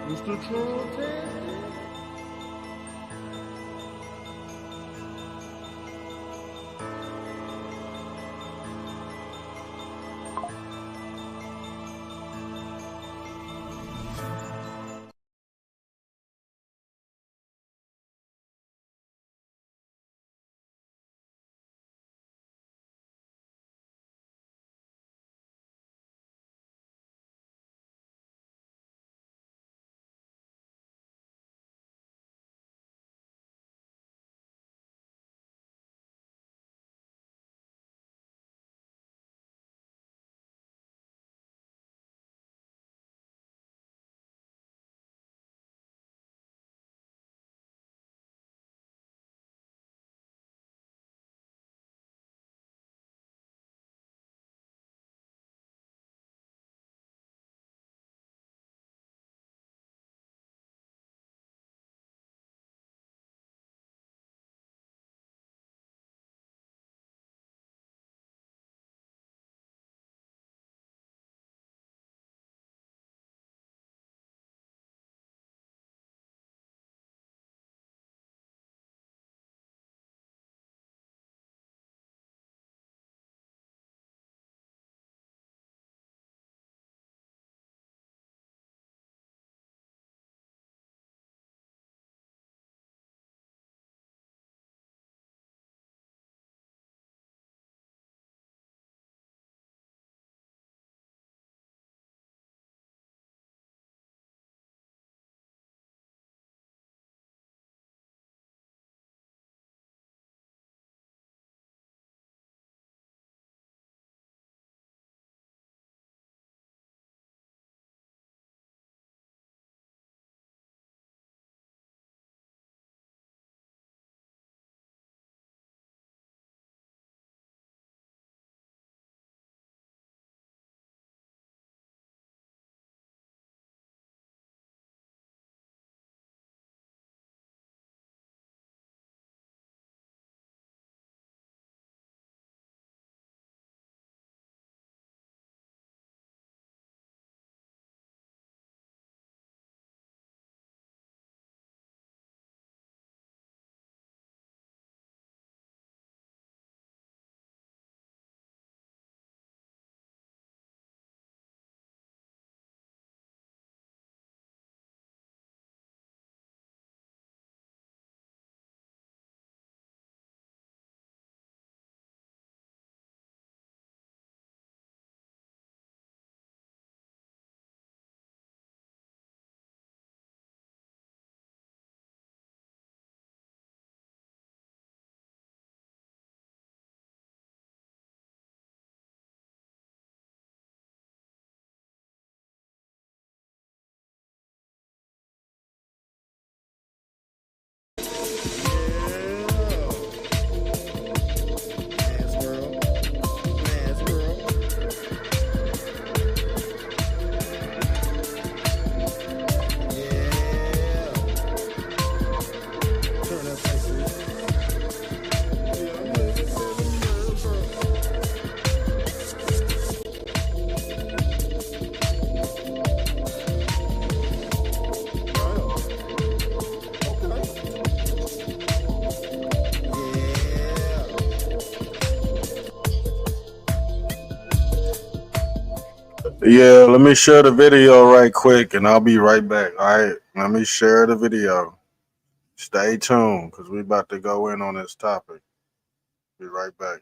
Mr. Trump. Yeah, let me share the video right quick and I'll be right back. All right, let me share the video. Stay tuned because we about to go in on this topic. Be right back.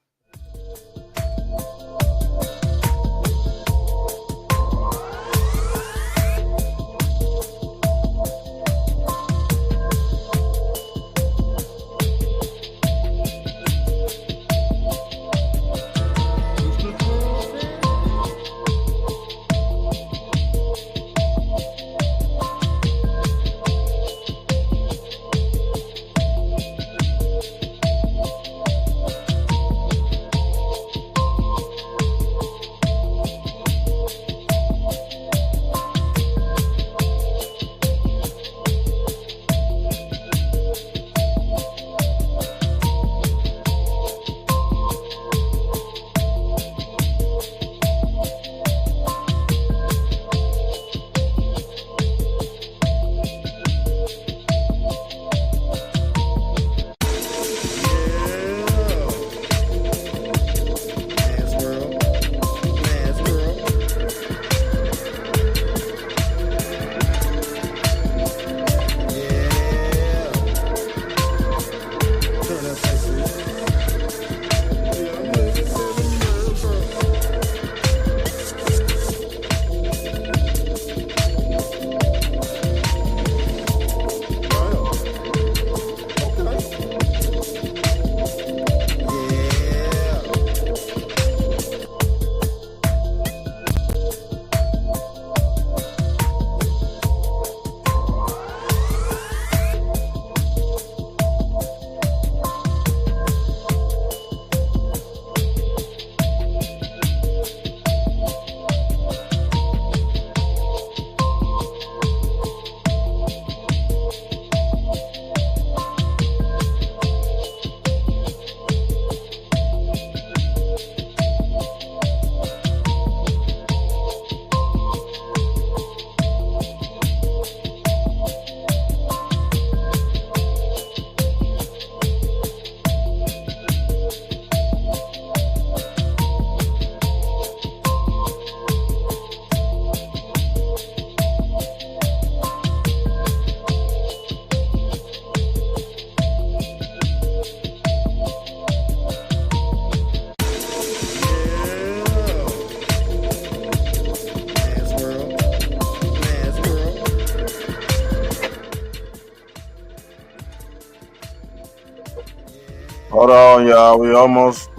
Hold on, y'all. We almost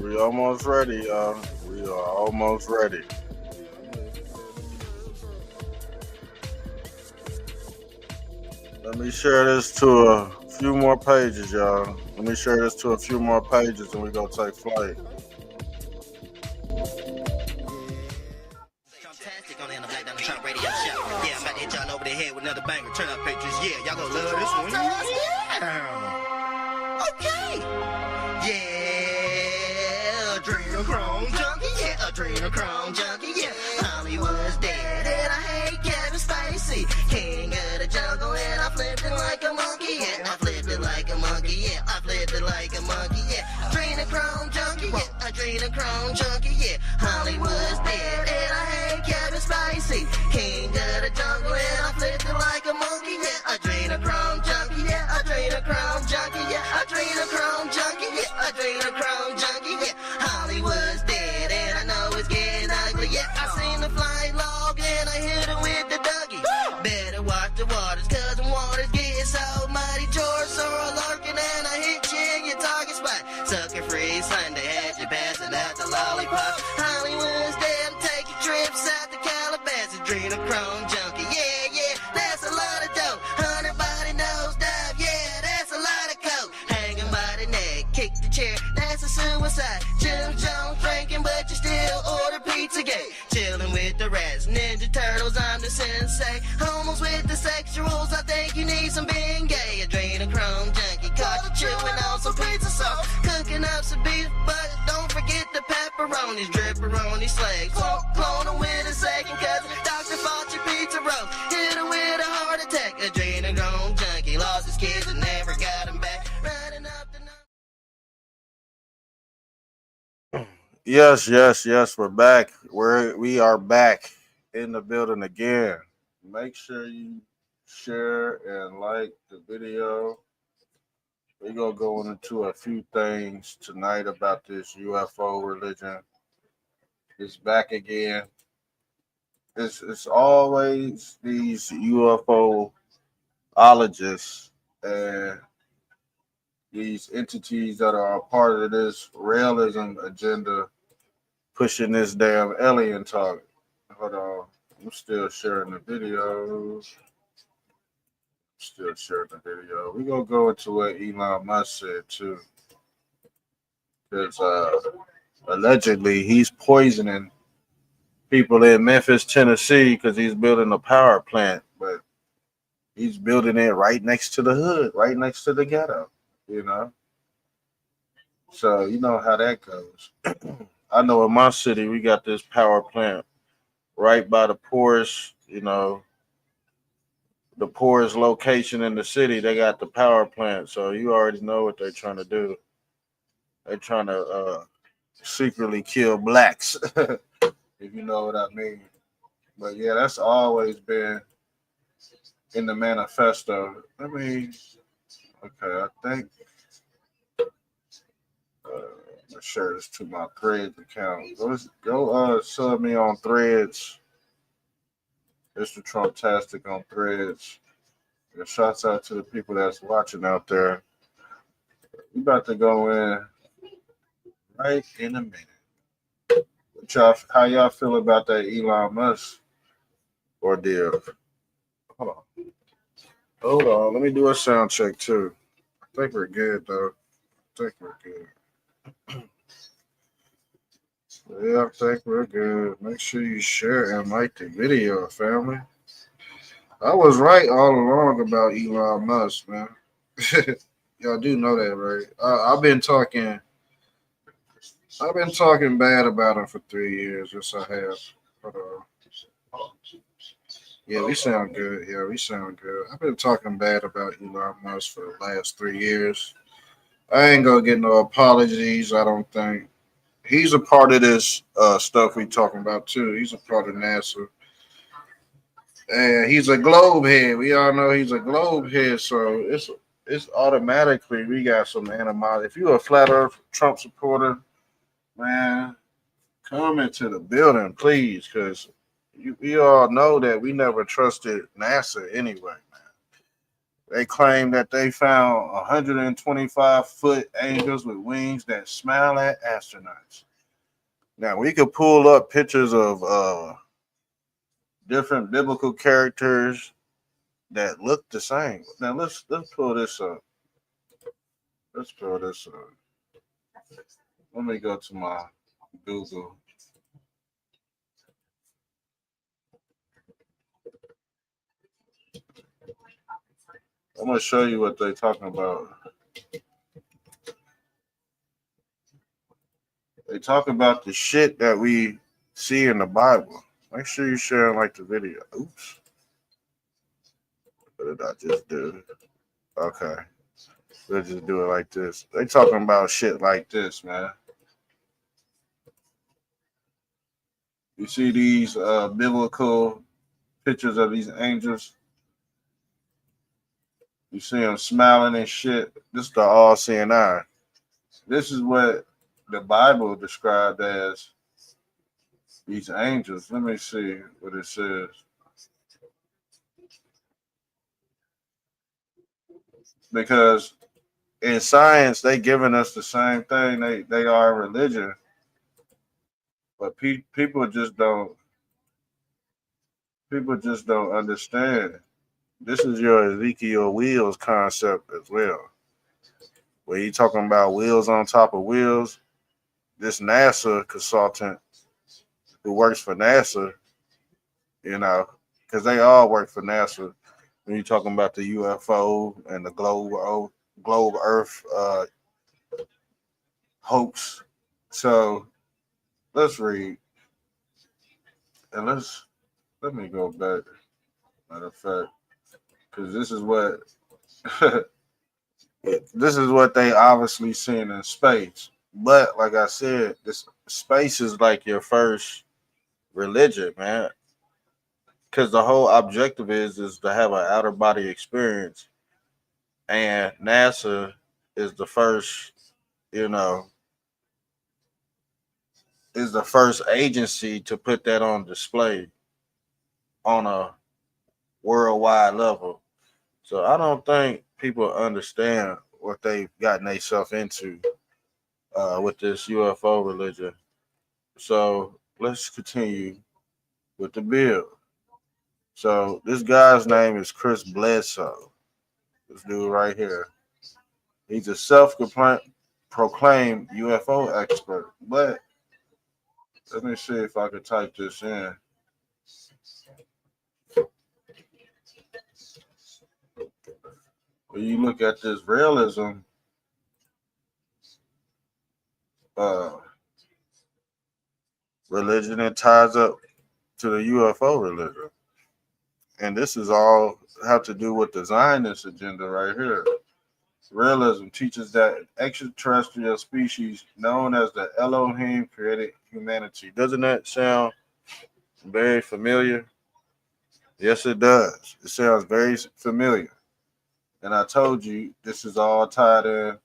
ready, y'all. We are almost ready. Let me share this to a few more pages, y'all. Let me share this to a few more pages, and we gonna take flight. Fantastic on the Black Diamond Trump Radio Show. Yeah, I'm about to hit y'all over the head with another banger. Turn up pictures. Yeah, y'all gonna love this one. Yeah. Okay. Yeah, adrenochrome junkie. Yeah, adrenochrome junkie. Yeah, Hollywood's dead and I hate Kevin Spacey. King of the jungle and I flipped it like a monkey. Yeah, I flipped it like a monkey. Yeah, I flipped it like a monkey. Yeah, adrenochrome junkie. Yeah, adrenochrome junkie. Yeah, Hollywood's dead and I hate Kevin Spacey. King of the jungle and I flipped it like a monkey. Yeah, adrenochrome junkie. Yeah, adrenochrome junkie. Yeah, adrenochrome junkie. Yeah, adrenochrome junkie. Yeah, Hollywood's dead and I know it's getting ugly. Yeah, I seen the flying log and I hit it with the Dougie. Better watch the waters cause the waters getting so muddy. George Sorrel lurking and I hit you in your target spot. Sucker free Sunday had you passing out the lollipop. Hollywood's dead, I'm taking trips out to Calabasas. Adrenochrome junkie, yeah, that's a lot of dope. 100 body nose dive, yeah, that's a lot of coke. Hanging by the neck, kick the chair, that's a suicide. Jim Jones drinking, but you still order Pizzagate. Chilling with the rats, Ninja Turtles, I'm the sensei. Homos with the sexuals, I think you need some being gay. Adrenochrome junkie, caught you chewing on some pizza sauce. Cooking up some beef, but don't forget the pepperonis. Dripperoni slags, clone them with a second cousin. Dr. Fauci pizza roll, hit her with a heart attack. Adrenochrome junkie, lost his kids and never got them back. Running up the Yes, we're back. We are back in the building again. Make sure you share and like the video. We're gonna go into a few things tonight about this UFO religion. It's back again. It's always these UFOologists and these entities that are a part of this realism agenda pushing this damn alien talk. Hold on. I'm still sharing the video. We're going to go into what Elon Musk said, too. Because allegedly he's poisoning people in Memphis, Tennessee, because he's building a power plant. But he's building it right next to the hood, right next to the ghetto, you know? So you know how that goes. I know in my city, we got this power plant right by the poorest, the poorest location in the city. They got the power plant. So you already know what they're trying to do. They're trying to secretly kill blacks, if you know what I mean. But yeah, that's always been in the manifesto. I mean, okay, I think let's share this to my Threads account. Go sub me on Threads. Mr. Trumptastic on Threads. And shouts out to the people that's watching out there. We about to go in right in a minute. How y'all feel about that Elon Musk ordeal? Hold on. Let me do a sound check too. I think we're good though. Yeah, I think we're good. Make sure you share and like the video, family. I was right all along about Elon Musk, man. Y'all do know that, right? I've been talking bad about him for 3 years. Yes, I have. But, yeah, we sound good. I've been talking bad about Elon Musk for the last 3 years. I ain't gonna get no apologies. I don't think he's a part of this stuff we talking about too. He's a part of NASA. And he's a globe head. We all know he's a globe head, so it's automatically we got some animosity. If you're a flat Earth Trump supporter, man, come into the building, please, because we all know that we never trusted NASA anyway, man. They claim that they found 125-foot angels with wings that smile at astronauts. Now we could pull up pictures of different biblical characters that look the same. Now let's pull this up. Let's pull this up. Let me go to my Google. I'm gonna show you what they're talking about. They talk about the shit that we see in the Bible. Make sure you share and like the video. Oops. What did I just do? Okay. We'll just do it like this. They talking about shit like this, man. You see these biblical pictures of these angels? You see them smiling and shit. This is the all-seeing eye. This is what the Bible described as these angels. Let me see what it says. Because in science, they giving us the same thing they are in religion, but people just don't understand. This is your Ezekiel wheels concept as well. Where you talking about wheels on top of wheels. This NASA consultant who works for NASA, you know, because they all work for NASA. When you're talking about the UFO and the globe Earth hoax. So let's read. And let me go back. Matter of fact, because this is what this is what they obviously seen in space. But like I said, this space is like your first religion, man. Because the whole objective is to have an outer body experience, and NASA is the first, you know, is the first agency to put that on display on a worldwide level. So I don't think people understand what they've gotten themselves into with this UFO religion. So let's continue with the bill. So this guy's name is Chris Bledsoe. This dude right here. He's a self-proclaimed UFO expert. But let me see if I can type this in. When you look at this realism, religion, it ties up to the UFO religion. And this is all have to do with the Zionist agenda right here. Realism teaches that extraterrestrial species known as the Elohim created humanity. Doesn't that sound very familiar? Yes, it does. It sounds very familiar. And I told you this is all tied in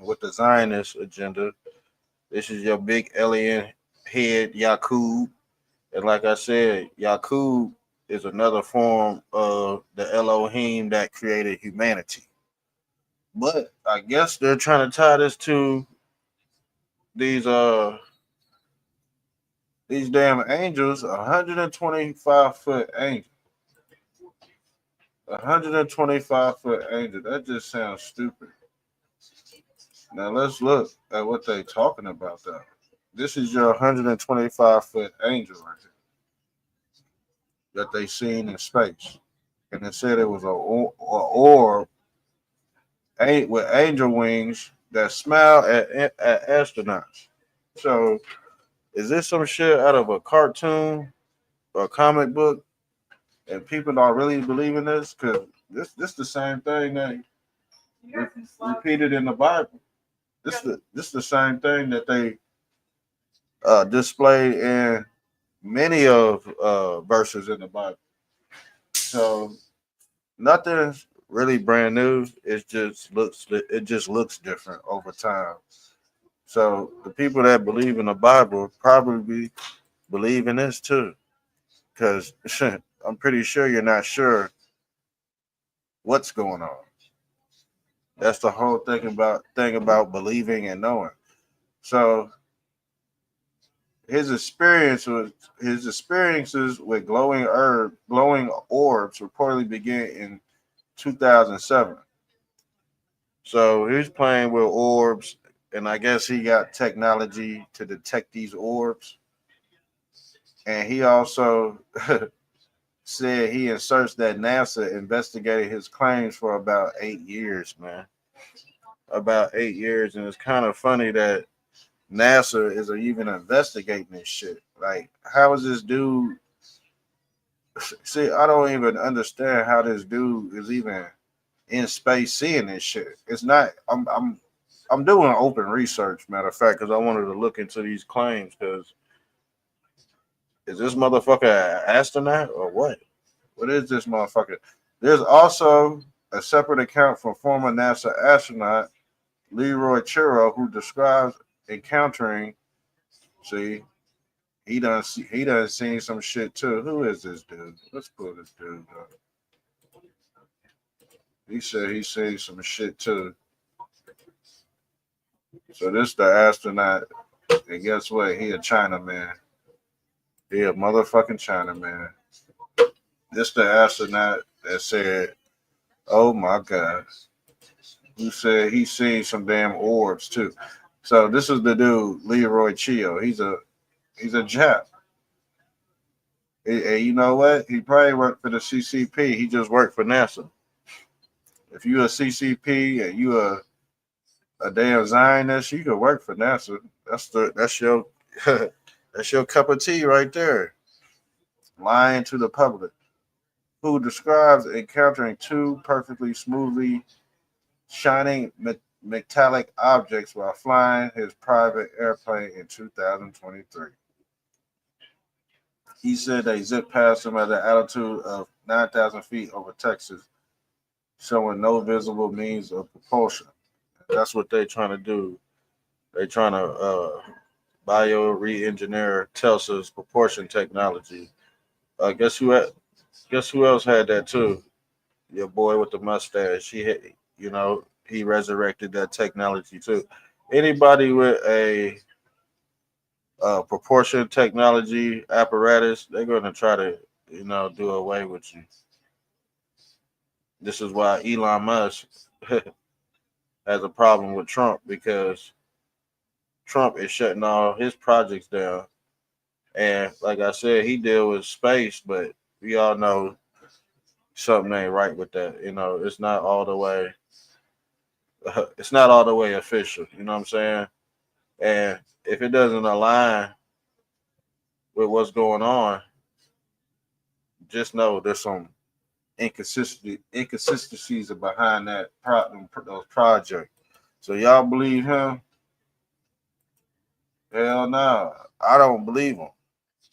with the Zionist agenda. This is your big alien head, Yakub. And like I said, Yakub is another form of the Elohim that created humanity. But I guess they're trying to tie this to these damn angels, 125-foot angel. 125-foot angel. That just sounds stupid. Now let's look at what they're talking about though. This is your 125-foot angel right here that they seen in space. And it said it was a orb with angel wings that smile at astronauts. So, is this some shit out of a cartoon or a comic book, and people don't really believe in this? Because this the same thing that repeated in the Bible. This the same thing that they displayed in many of verses in the Bible. So nothing's really brand new. It just looks different over time. So the people that believe in the Bible probably believe in this too, because I'm pretty sure you're not sure what's going on. That's the whole thing about believing and knowing. So his experiences with glowing orbs reportedly began in 2007. So he's playing with orbs, and I guess he got technology to detect these orbs. And he also said he asserts that NASA investigated his claims for about 8 years, man. About 8 years, and it's kind of funny that NASA is even investigating this shit. Like, how is this dude? See, I don't even understand how this dude is even in space seeing this shit. It's not. I'm doing open research, matter of fact, because I wanted to look into these claims. Because is this motherfucker an astronaut or what? What is this motherfucker? There's also a separate account from former NASA astronaut Leroy Churro who describes encountering. See, he done seen some shit too. Who is this dude? Let's pull this dude up. He said he seen some shit too. So this the astronaut, and guess what? He a Chinaman. He a motherfucking Chinaman. This the astronaut that said, "Oh my god," who said he seen some damn orbs too. So this is the dude, Leroy Chio. He's a Jap. And you know what? He probably worked for the CCP. He just worked for NASA. If you a CCP and you a damn Zionist, you could work for NASA. That's your that's your cup of tea right there. Lying to the public. Who describes encountering two perfectly smoothly shining metallic objects while flying his private airplane in 2023. He said they zipped past him at an altitude of 9,000 feet over Texas, showing no visible means of propulsion. That's what they're trying to do. They're trying to bio re-engineer Tesla's propulsion technology. Guess who? Guess who else had that too? Your boy with the mustache. He resurrected that technology too. Anybody with a proportion technology apparatus, they're going to try to, do away with you. This is why Elon Musk has a problem with Trump because Trump is shutting all his projects down. And like I said, he deal with space, but we all know something ain't right with that. It's not all the way. It's not all the way official. You know what I'm saying? And if it doesn't align with what's going on, just know there's some inconsistencies behind those projects. So y'all believe him? Hell no, I don't believe him.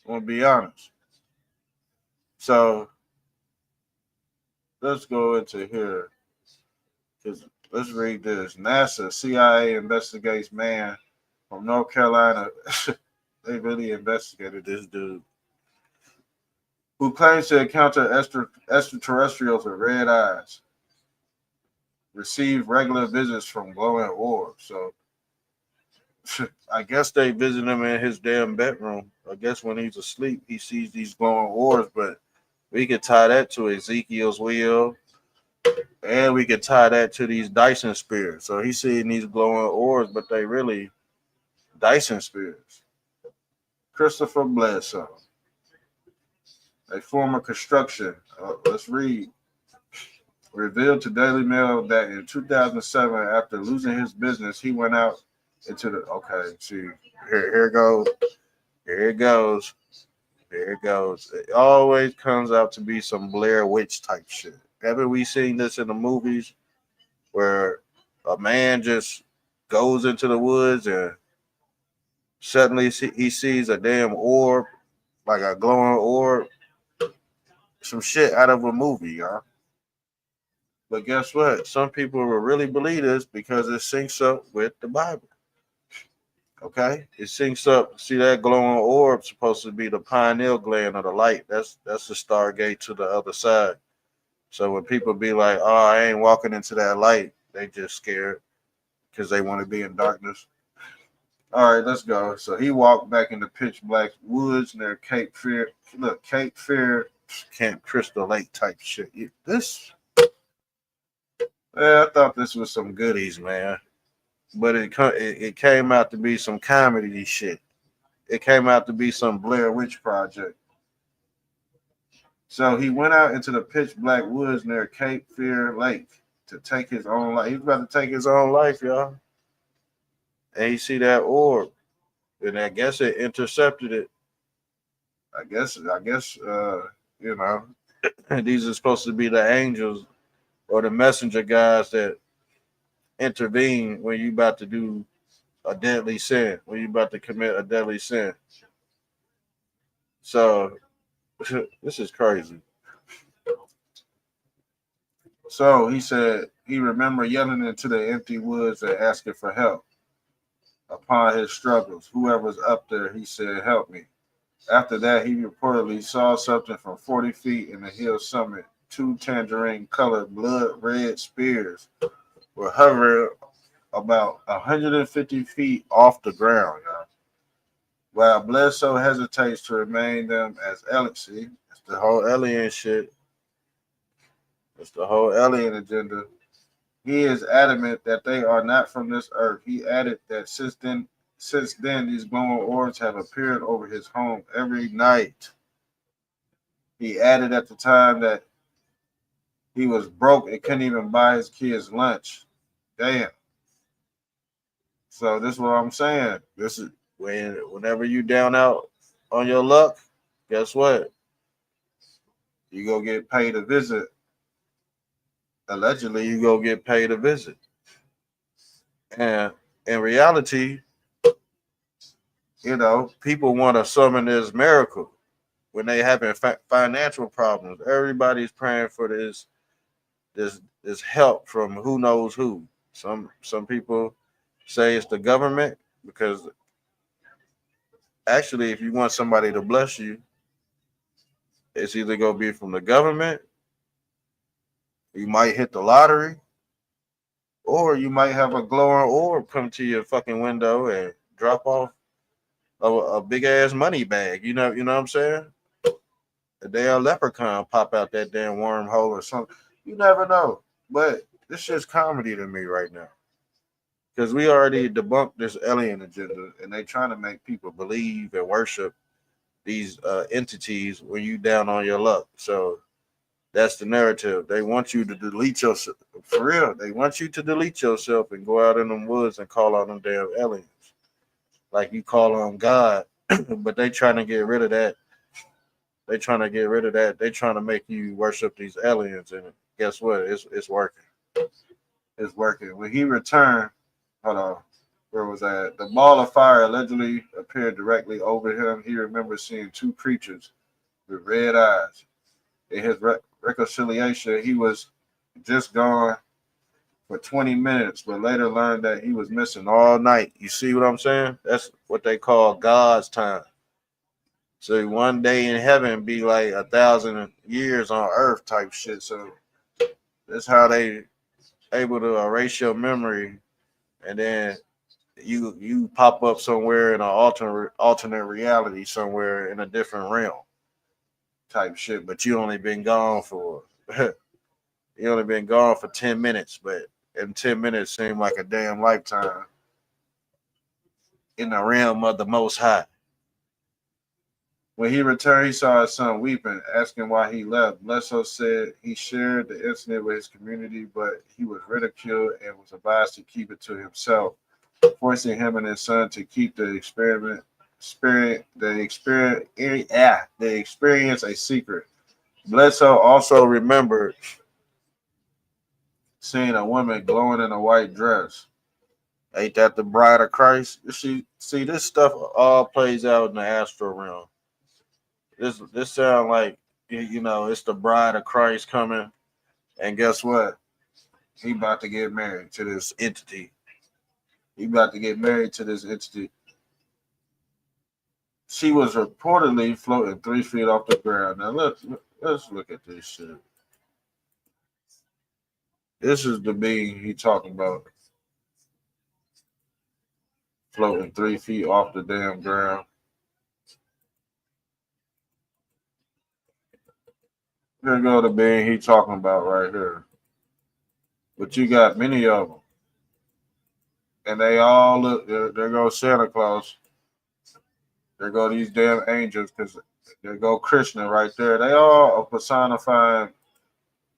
I'm gonna be honest. So let's go into here. Let's read this. NASA, CIA investigates man from North Carolina. They really investigated this dude who claims to encounter extraterrestrials with red eyes. Receive regular visits from glowing orbs. So I guess they visit him in his damn bedroom. I guess when he's asleep, he sees these glowing orbs. But we could tie that to Ezekiel's wheel, and we could tie that to these Dyson spheres. So he's seeing these glowing orbs, but they really Dyson spheres. Christopher Bledsoe, a former construction. Let's read. Revealed to Daily Mail that in 2007, after losing his business, he went out into the. Okay, see, here it goes. Here it goes. Here it goes. It always comes out to be some Blair Witch type shit. Haven't we seen this in the movies where a man just goes into the woods and suddenly he sees a damn orb, like a glowing orb, some shit out of a movie, y'all. But guess what? Some people will really believe this because it syncs up with the Bible. Okay, it syncs up. See that glowing orb supposed to be the pineal gland of the light. That's the stargate to the other side. So when people be like, "Oh, I ain't walking into that light," They just scared because they want to be in darkness. All right, let's go. So he walked back in the pitch black woods near Cape Fear. Look, Cape Fear, Camp Crystal Lake type shit. This, I thought this was some goodies, man. But it came out to be some comedy shit. It came out to be some Blair Witch Project. So he went out into the pitch black woods near Cape Fear Lake to take his own life. He's about to take his own life, y'all. And you see that orb, and I guess it intercepted it. I guess, you know, these are supposed to be the angels or the messenger guys that intervene when you about to do a deadly sin, when you about to commit a deadly sin. So this is crazy. So he said he remembered yelling into the empty woods and asking for help. Upon his struggles, whoever's up there, he said, "Help me." After that, he reportedly saw something from 40 feet in the hill summit. Two tangerine-colored blood red spears were hovering about 150 feet off the ground, y'all. While Bledsoe hesitates to remain them as see, it's the whole alien shit. It's the whole alien agenda. He is adamant that they are not from this earth. He added that since then, these glowing orbs have appeared over his home every night. He added at the time that he was broke and couldn't even buy his kids lunch. Damn. So this is what I'm saying. This is whenever you down out on your luck, guess what? You go get paid a visit. Allegedly, you go get paid a visit. And in reality, people want to summon this miracle when they having financial problems. Everybody's praying for this help from who knows who. Some people say it's the government because actually, if you want somebody to bless you, it's either gonna be from the government, you might hit the lottery, or you might have a glowing orb come to your fucking window and drop off a big ass money bag. You know what I'm saying? A damn leprechaun pop out that damn wormhole or something. You never know. But this shit's comedy to me right now. Because we already debunked this alien agenda and they trying to make people believe and worship these entities when you down on your luck. So that's the narrative. They want you to delete yourself. For real, they want you to delete yourself and go out in them woods and call on them damn aliens. Like you call on God, but they trying to get rid of that. They trying to get rid of that. They trying to make you worship these aliens, and guess what? It's working. It's working. When he returned, hold on, where was that? The ball of fire allegedly appeared directly over him. He remembered seeing two creatures with red eyes. In his reconciliation, he was just gone for 20 minutes, but later learned that he was missing all night. You see what I'm saying? That's what they call God's time. So one day in heaven be like 1,000 years on earth type shit. So that's how they able to erase your memory, and then you pop up somewhere in an alternate reality somewhere in a different realm type shit. But you only been gone for 10 minutes, but and 10 minutes seem like a damn lifetime in the realm of the Most High. When he returned, he saw his son weeping, asking why he left. Bledsoe said he shared the incident with his community, but he was ridiculed and was advised to keep it to himself, forcing him and his son to keep the experience a secret. Bledsoe also remembered seeing a woman glowing in a white dress. Ain't that the bride of Christ? See, this stuff all plays out in the astral realm. This sound like it's the bride of Christ coming, and guess what? He about to get married to this entity. She was reportedly floating 3 feet off the ground. Now let's look at this shit. This is the being he talking about. Floating 3 feet off the damn ground. Here go the being he talking about right here. But you got many of them. And they all look, there goes Santa Claus. There go these damn angels, because there go Krishna right there. They all are personifying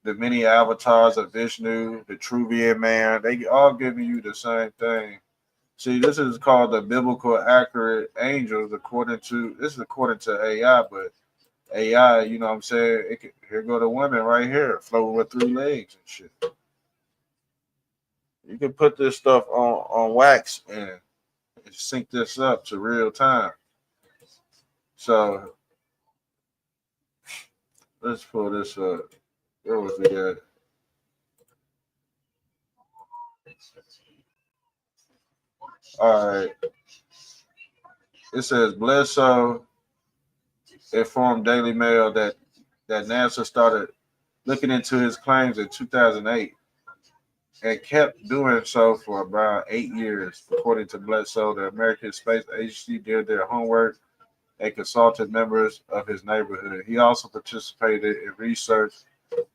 the many avatars of Vishnu, the Truvian man. They all giving you the same thing. See, this is called the biblical accurate angels according to AI, but AI, you know what I'm saying? Here go the women right here, floating with 3 legs and shit. You can put this stuff on wax and sync this up to real time. So let's pull this up. Where was it at? All right. It says Bledsoe informed Daily Mail that NASA started looking into his claims in 2008 and kept doing so for about 8 years. According to Bledsoe, the American Space Agency did their homework and consulted members of his neighborhood. He also participated in research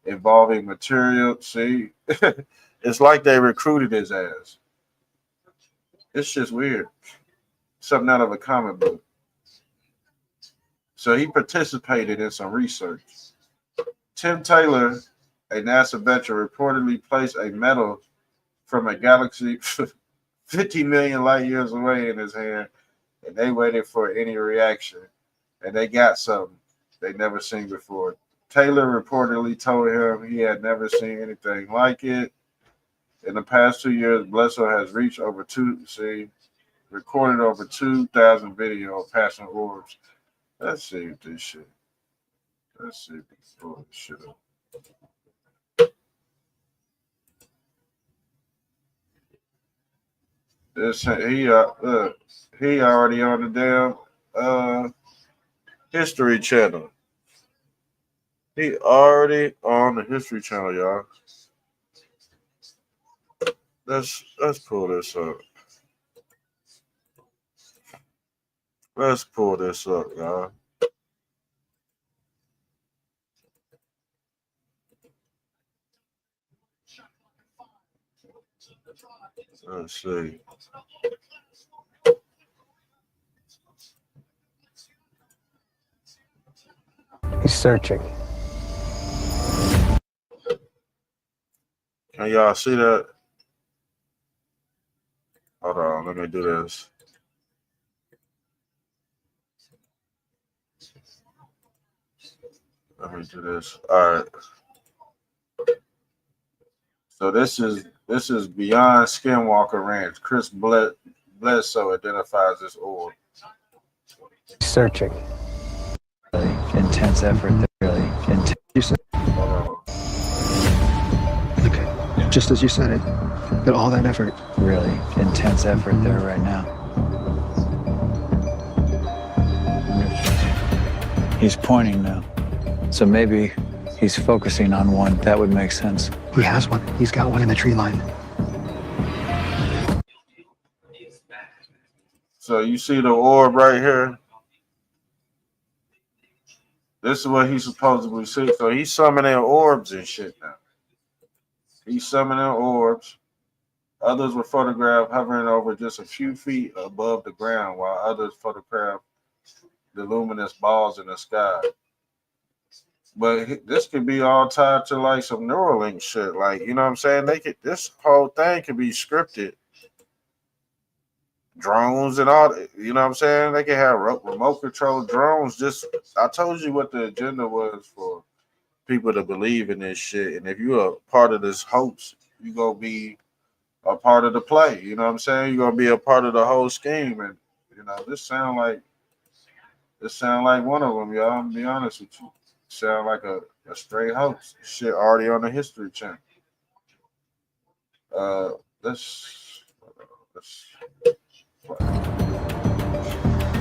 involving material. See, it's like they recruited his ass. It's just weird. Something out of a comic book. So he participated in some research. Tim Taylor, a NASA veteran, reportedly placed a metal from a galaxy 50 million light years away in his hand, and they waited for any reaction. And they got something they never seen before. Taylor reportedly told him he had never seen anything like it. In the past 2 years, Bledsoe has recorded over 2,000 video of passing orbs. Let's see if this shit. Let's see if we can pull this shit up. He already on the damn History Channel. He already on the History Channel, y'all. Let's pull this up. Let's pull this up, y'all. Let's see. He's searching. Can y'all see that? Hold on, let me do this. Let me do this. All right. So this is beyond Skinwalker Ranch. Chris Bledsoe identifies this orb. He's searching. Really intense effort. Really intense. Okay, just as you said it, but all that effort. Really intense effort there right now. He's pointing now, so maybe he's focusing on one. That would make sense. He has one. He's got one in the tree line. So you see the orb right here? This is what he's supposedly see. So he's summoning orbs and shit now. He's summoning orbs. Others were photographed hovering over just a few feet above the ground, while others photographed the luminous balls in the sky. But this could be all tied to like some Neuralink shit. Like, you know what I'm saying? This whole thing could be scripted. Drones and all, you know what I'm saying? They can have remote control drones. I told you what the agenda was for people to believe in this shit. And if you're a part of this hoax, you're going to be a part of the play. You know what I'm saying? You're going to be a part of the whole scheme. And, you know, this sound like one of them, y'all. I'm going to be honest with you. Sound like a straight hoax. Shit already on the History Channel. Let's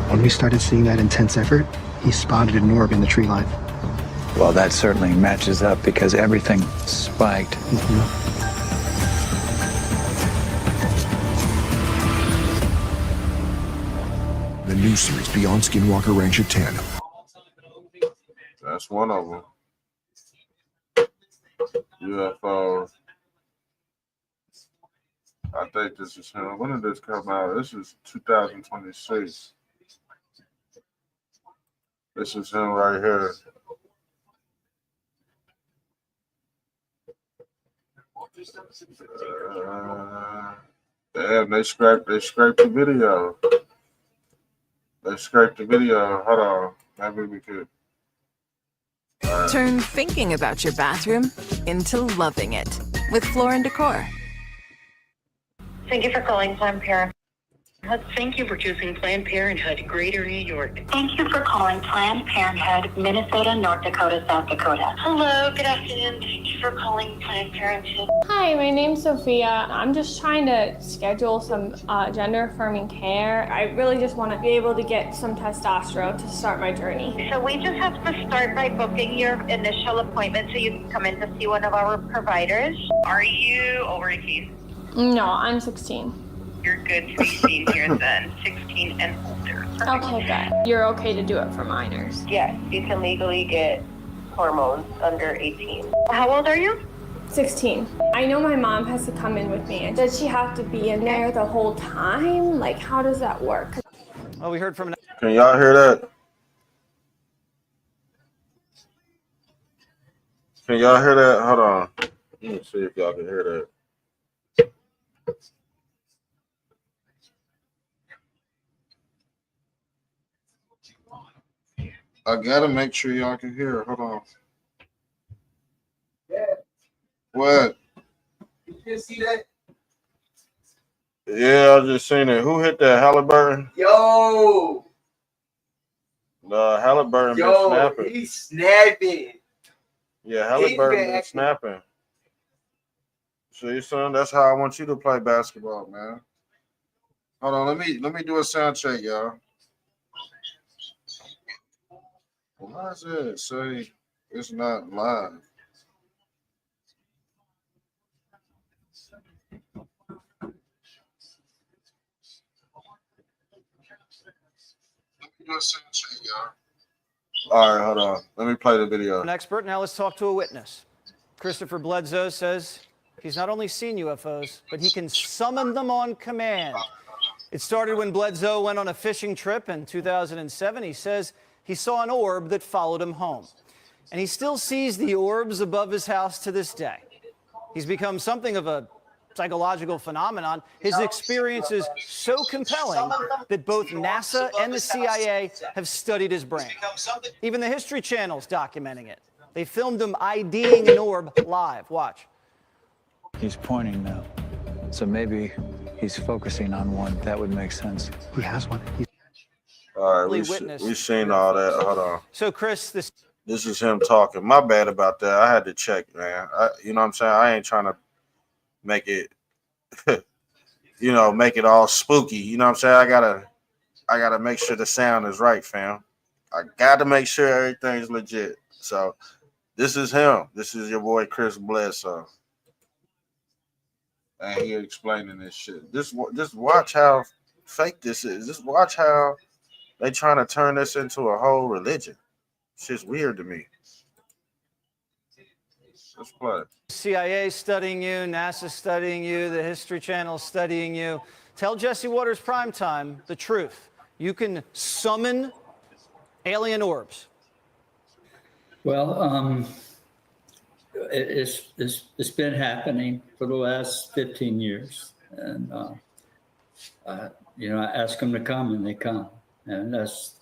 When we started seeing that intense effort, he spotted an orb in the tree line. Well, that certainly matches up because everything spiked. Mm-hmm. new series Beyond Skinwalker Ranch at 10. That's one of them. UFO. I think this is him. When did this come out? This is 2026. This is him right here. Damn, they scraped the video. They scraped the video. Hold on. Maybe we could. Turn thinking about your bathroom into loving it with Floor & Decor. Thank you for calling Planned Parenthood. Thank you for choosing Planned Parenthood, Greater New York. Thank you for calling Planned Parenthood, Minnesota, North Dakota, South Dakota. Hello, good afternoon. Thank you for calling Planned Parenthood. Hi, my name's Sophia. I'm just trying to schedule some gender-affirming care. I really just want to be able to get some testosterone to start my journey. So we just have to start by booking your initial appointment so you can come in to see one of our providers. Are you over 18? No, I'm 16. You're good to be seen here then, 16 and older. Okay, good. You're okay to do it for minors? Yes, you can legally get hormones under 18. How old are you? 16. I know my mom has to come in with me. Does she have to be in there the whole time? Like, how does that work? Well, we heard from... Can y'all hear that? Can y'all hear that? Hold on. Let me see if y'all can hear that. I gotta make sure y'all can hear. Hold on. Yeah. What? You just see that? Yeah, I just seen it. Who hit that? Halliburton? Yo. Halliburton been snapping. He's snapping. Yeah, Halliburton been snapping. See, son, that's how I want you to play basketball, man. Hold on, let me do a sound check, y'all. Why is it say it's not live? Let me do a sound check, y'all. All right, hold on. Let me play the video. An expert. Now let's talk to a witness. Christopher Bledsoe says he's not only seen UFOs, but he can summon them on command. It started when Bledsoe went on a fishing trip in 2007. He says he saw an orb that followed him home. And he still sees the orbs above his house to this day. He's become something of a psychological phenomenon. His experience is so compelling that both NASA and the CIA have studied his brain. Even the History Channel's documenting it. They filmed him IDing an orb live. Watch. He's pointing now. So maybe he's focusing on one. That would make sense. He has one. All right, we seen all that. Hold on. So, Chris, this is him talking. My bad about that. I had to check, man. You know what I'm saying? I ain't trying to make it, make it all spooky. You know what I'm saying? I gotta make sure the sound is right, fam. I gotta make sure everything's legit. So, this is him. This is your boy Chris Bledsoe. And he explaining this shit. Just watch how fake this is. Just watch how they trying to turn this into a whole religion. It's just weird to me. Let's play. CIA studying you, NASA studying you, the History Channel studying you. Tell Jesse Waters Primetime the truth. You can summon alien orbs. Well, it's been happening for the last 15 years, and I ask them to come, and they come, and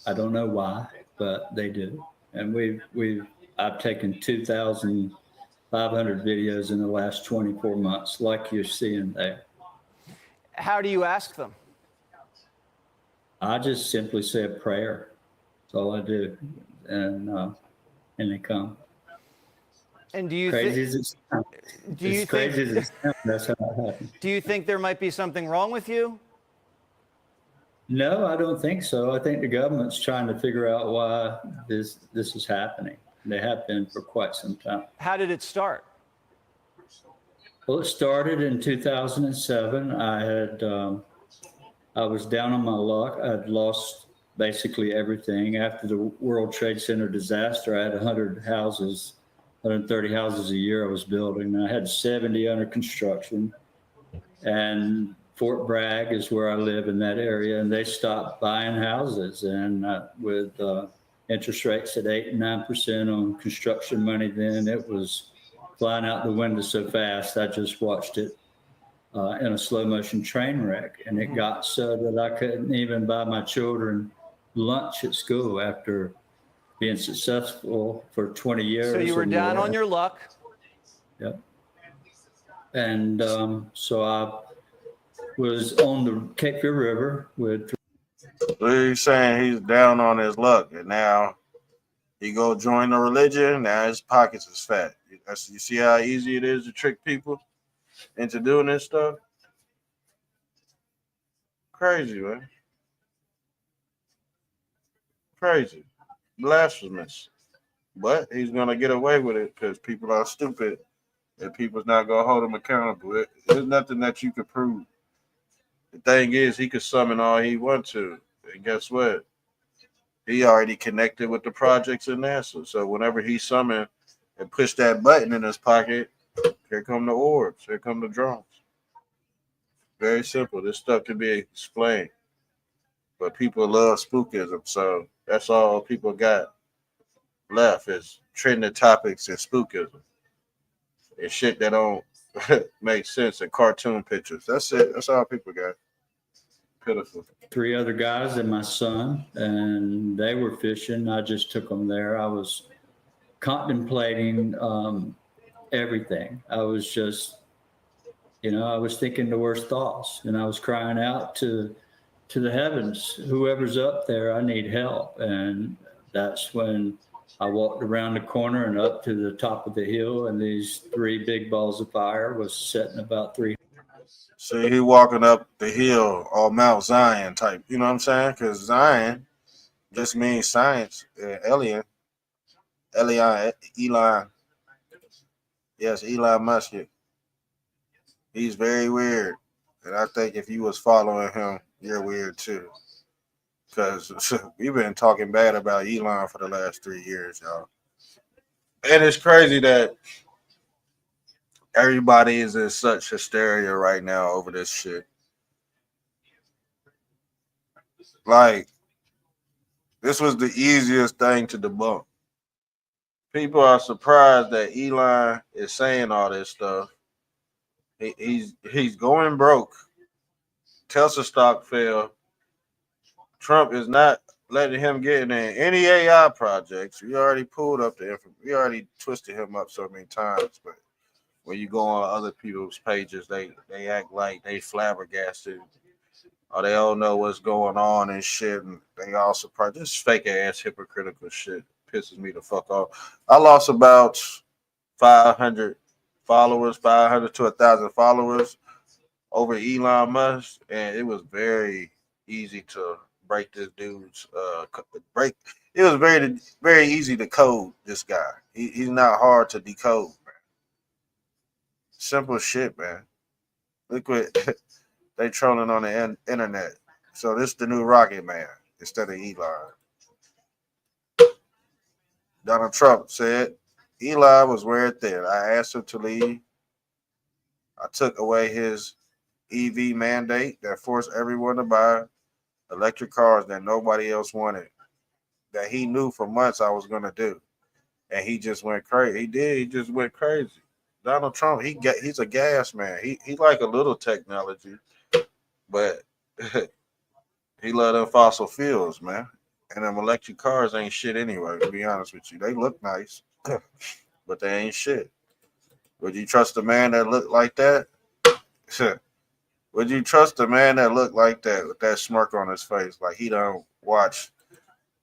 I don't know why, but they do. And I've taken 2,500 videos in the last 24 months, like you're seeing there. How do you ask them? I just simply say a prayer. That's all I do, and they come. And do you crazy think? As it sounds, that's how it happens. Do you think there might be something wrong with you? No, I don't think so. I think the government's trying to figure out why this is happening. They have been for quite some time. How did it start? Well, it started in 2007. I was down on my luck. I'd lost basically everything. After the World Trade Center disaster, I had 100 houses, 130 houses a year I was building. And I had 70 under construction. And Fort Bragg is where I live in that area, and they stopped buying houses. And with interest rates at 8 and 9% on construction money, then it was flying out the window so fast. I just watched it in a slow motion train wreck, and it got so that I couldn't even buy my children lunch at school after being successful for 20 years. So you were or down more. on your luck. Yep. And so I was on the Cape Fear River with. So he's saying he's down on his luck, and now he go join the religion. Now his pockets is fat. You see how easy it is to trick people into doing this stuff? Crazy, man. Crazy. Blasphemous. But he's going to get away with it because people are stupid and people's not going to hold him accountable. There's nothing that you could prove. The thing is, he could summon all he wants to. And guess what? He already connected with the projects in NASA. So whenever he summoned and pushed that button in his pocket, here come the orbs. Here come the drones. Very simple. This stuff can be explained. But people love spookism. So that's all people got left is trending topics and spookism. And shit that don't make sense in cartoon pictures. That's it. That's all people got. Pitiful. 3 other guys and my son, and they were fishing. I just took them there. I was contemplating everything. I was just, I was thinking the worst thoughts, and I was crying out to the heavens, whoever's up there, I need help. And that's when I walked around the corner and up to the top of the hill, and these 3 big balls of fire was setting about 3. So he walking up the hill or Mount Zion type, you know what I'm saying? Because Zion just means science. Elon. Yes, Elon Musk. He's very weird. And I think if you was following him, you're weird too. Because we've been talking bad about Elon for the last 3 years, y'all. And it's crazy that everybody is in such hysteria right now over this shit. Like, this was the easiest thing to debunk. People are surprised that Elon is saying all this stuff. He's going broke. Tesla stock fell. Trump is not letting him get in any AI projects. We already pulled up the information. We already twisted him up so many times. But when you go on other people's pages, they act like they flabbergasted. Or they don't know what's going on and shit. And they all surprised. This fake ass hypocritical shit pisses me the fuck off. I lost about 500 followers, 500 to 1,000 followers over Elon Musk. And it was very easy to break this dude's break. It was very easy to code this guy. He's not hard to decode, man. Simple shit, man. Look what they trolling on the internet. So this is the new Rocket Man instead of Elon. Donald Trump said Elon was wearing thin. I asked him to leave. I took away his EV mandate that forced everyone to buy electric cars that nobody else wanted, that he knew for months I was going to do. And he just went crazy. He did. He just went crazy. Donald Trump, he's a gas man. He like a little technology, but he love them fossil fuels, man. And them electric cars ain't shit anyway, to be honest with you. They look nice, but they ain't shit. Would you trust a man that look like that? Would you trust a man that look like that with that smirk on his face, like he don't watch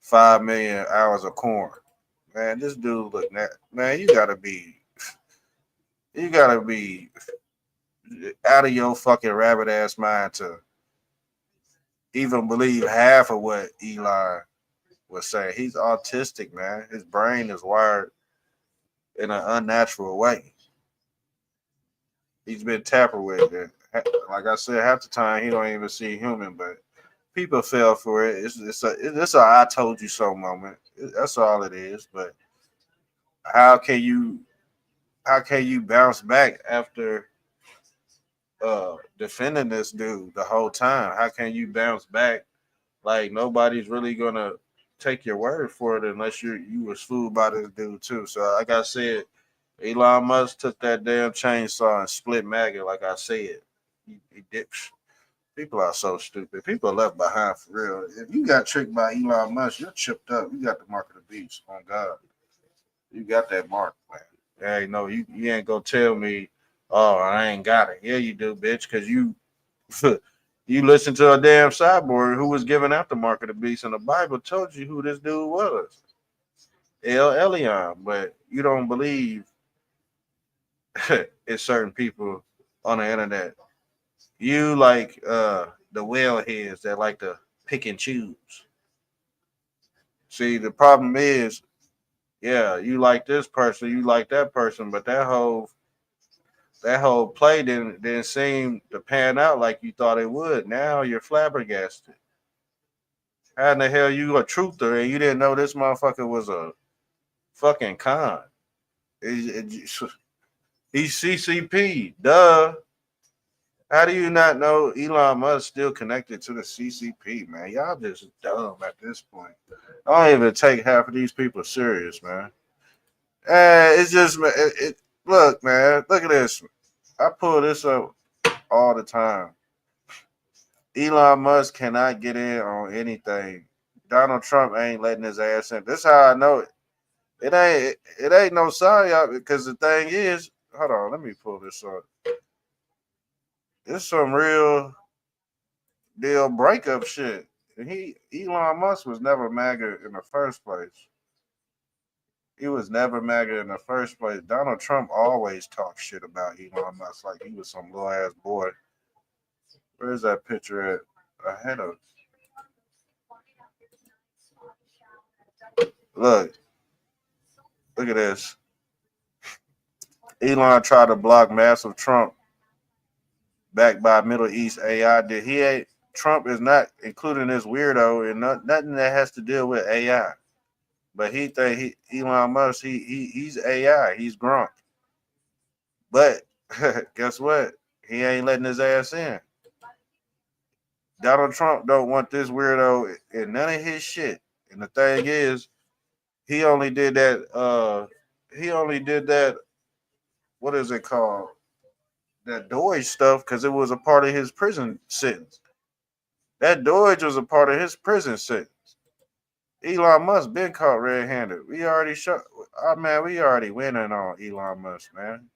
5 million hours of corn? Man, this dude look man, you gotta be out of your fucking rabbit ass mind to even believe half of what Elon was saying. He's autistic, man. His brain is wired in an unnatural way. He's been tampered with. And like I said, half the time he don't even see human, but people fell for it. It's a I told you so moment. That's all it is. But how can you bounce back after defending this dude the whole time? How can you bounce back? Like nobody's really gonna take your word for it unless you was fooled by this dude too. So like I said, Elon Musk took that damn chainsaw and split MAGA. Like I said, he did. People are so stupid. People are left behind for real. If you got tricked by Elon Musk, you're chipped up. You got the mark of the beast. On God, you got that mark, man. Hey, no, you ain't gonna tell me, oh, I ain't got it. Yeah, you do, bitch, because you you listen to a damn cyborg who was giving out the mark of the beast, and the Bible told you who this dude was, El Elyon. But you don't believe it's certain people on the internet. You like the whale heads that like to pick and choose. See, the problem is, yeah, you like this person, you like that person, but that whole play didn't seem to pan out like you thought it would. Now you're flabbergasted. How in the hell you a truther and you didn't know this motherfucker was a fucking con? He's CCP, duh. How do you not know Elon Musk still connected to the CCP, man? Y'all just dumb at this point. I don't even take half of these people serious, man. It's just, look, man, look at this. I pull this up all the time. Elon Musk cannot get in on anything. Donald Trump ain't letting his ass in. This is how I know it. It ain't no sign, y'all, because the thing is, hold on, let me pull this up. It's some real deal breakup shit. Elon Musk was never MAGA in the first place. He was never MAGA in the first place. Donald Trump always talked shit about Elon Musk like he was some little ass boy. Where's that picture at? Ahead of. Look at this. Elon tried to block massive Trump backed by Middle East AI. Trump is not including this weirdo in nothing that has to deal with AI. But he think Elon Musk, he's AI, he's Gronk. But guess what? He ain't letting his ass in. Donald Trump don't want this weirdo in none of his shit. And the thing is, he only did that. What is it called? That Doge stuff because it was a part of his prison sentence. That Doge was a part of his prison sentence. Elon Musk been caught red-handed. We already we already winning on Elon Musk, man.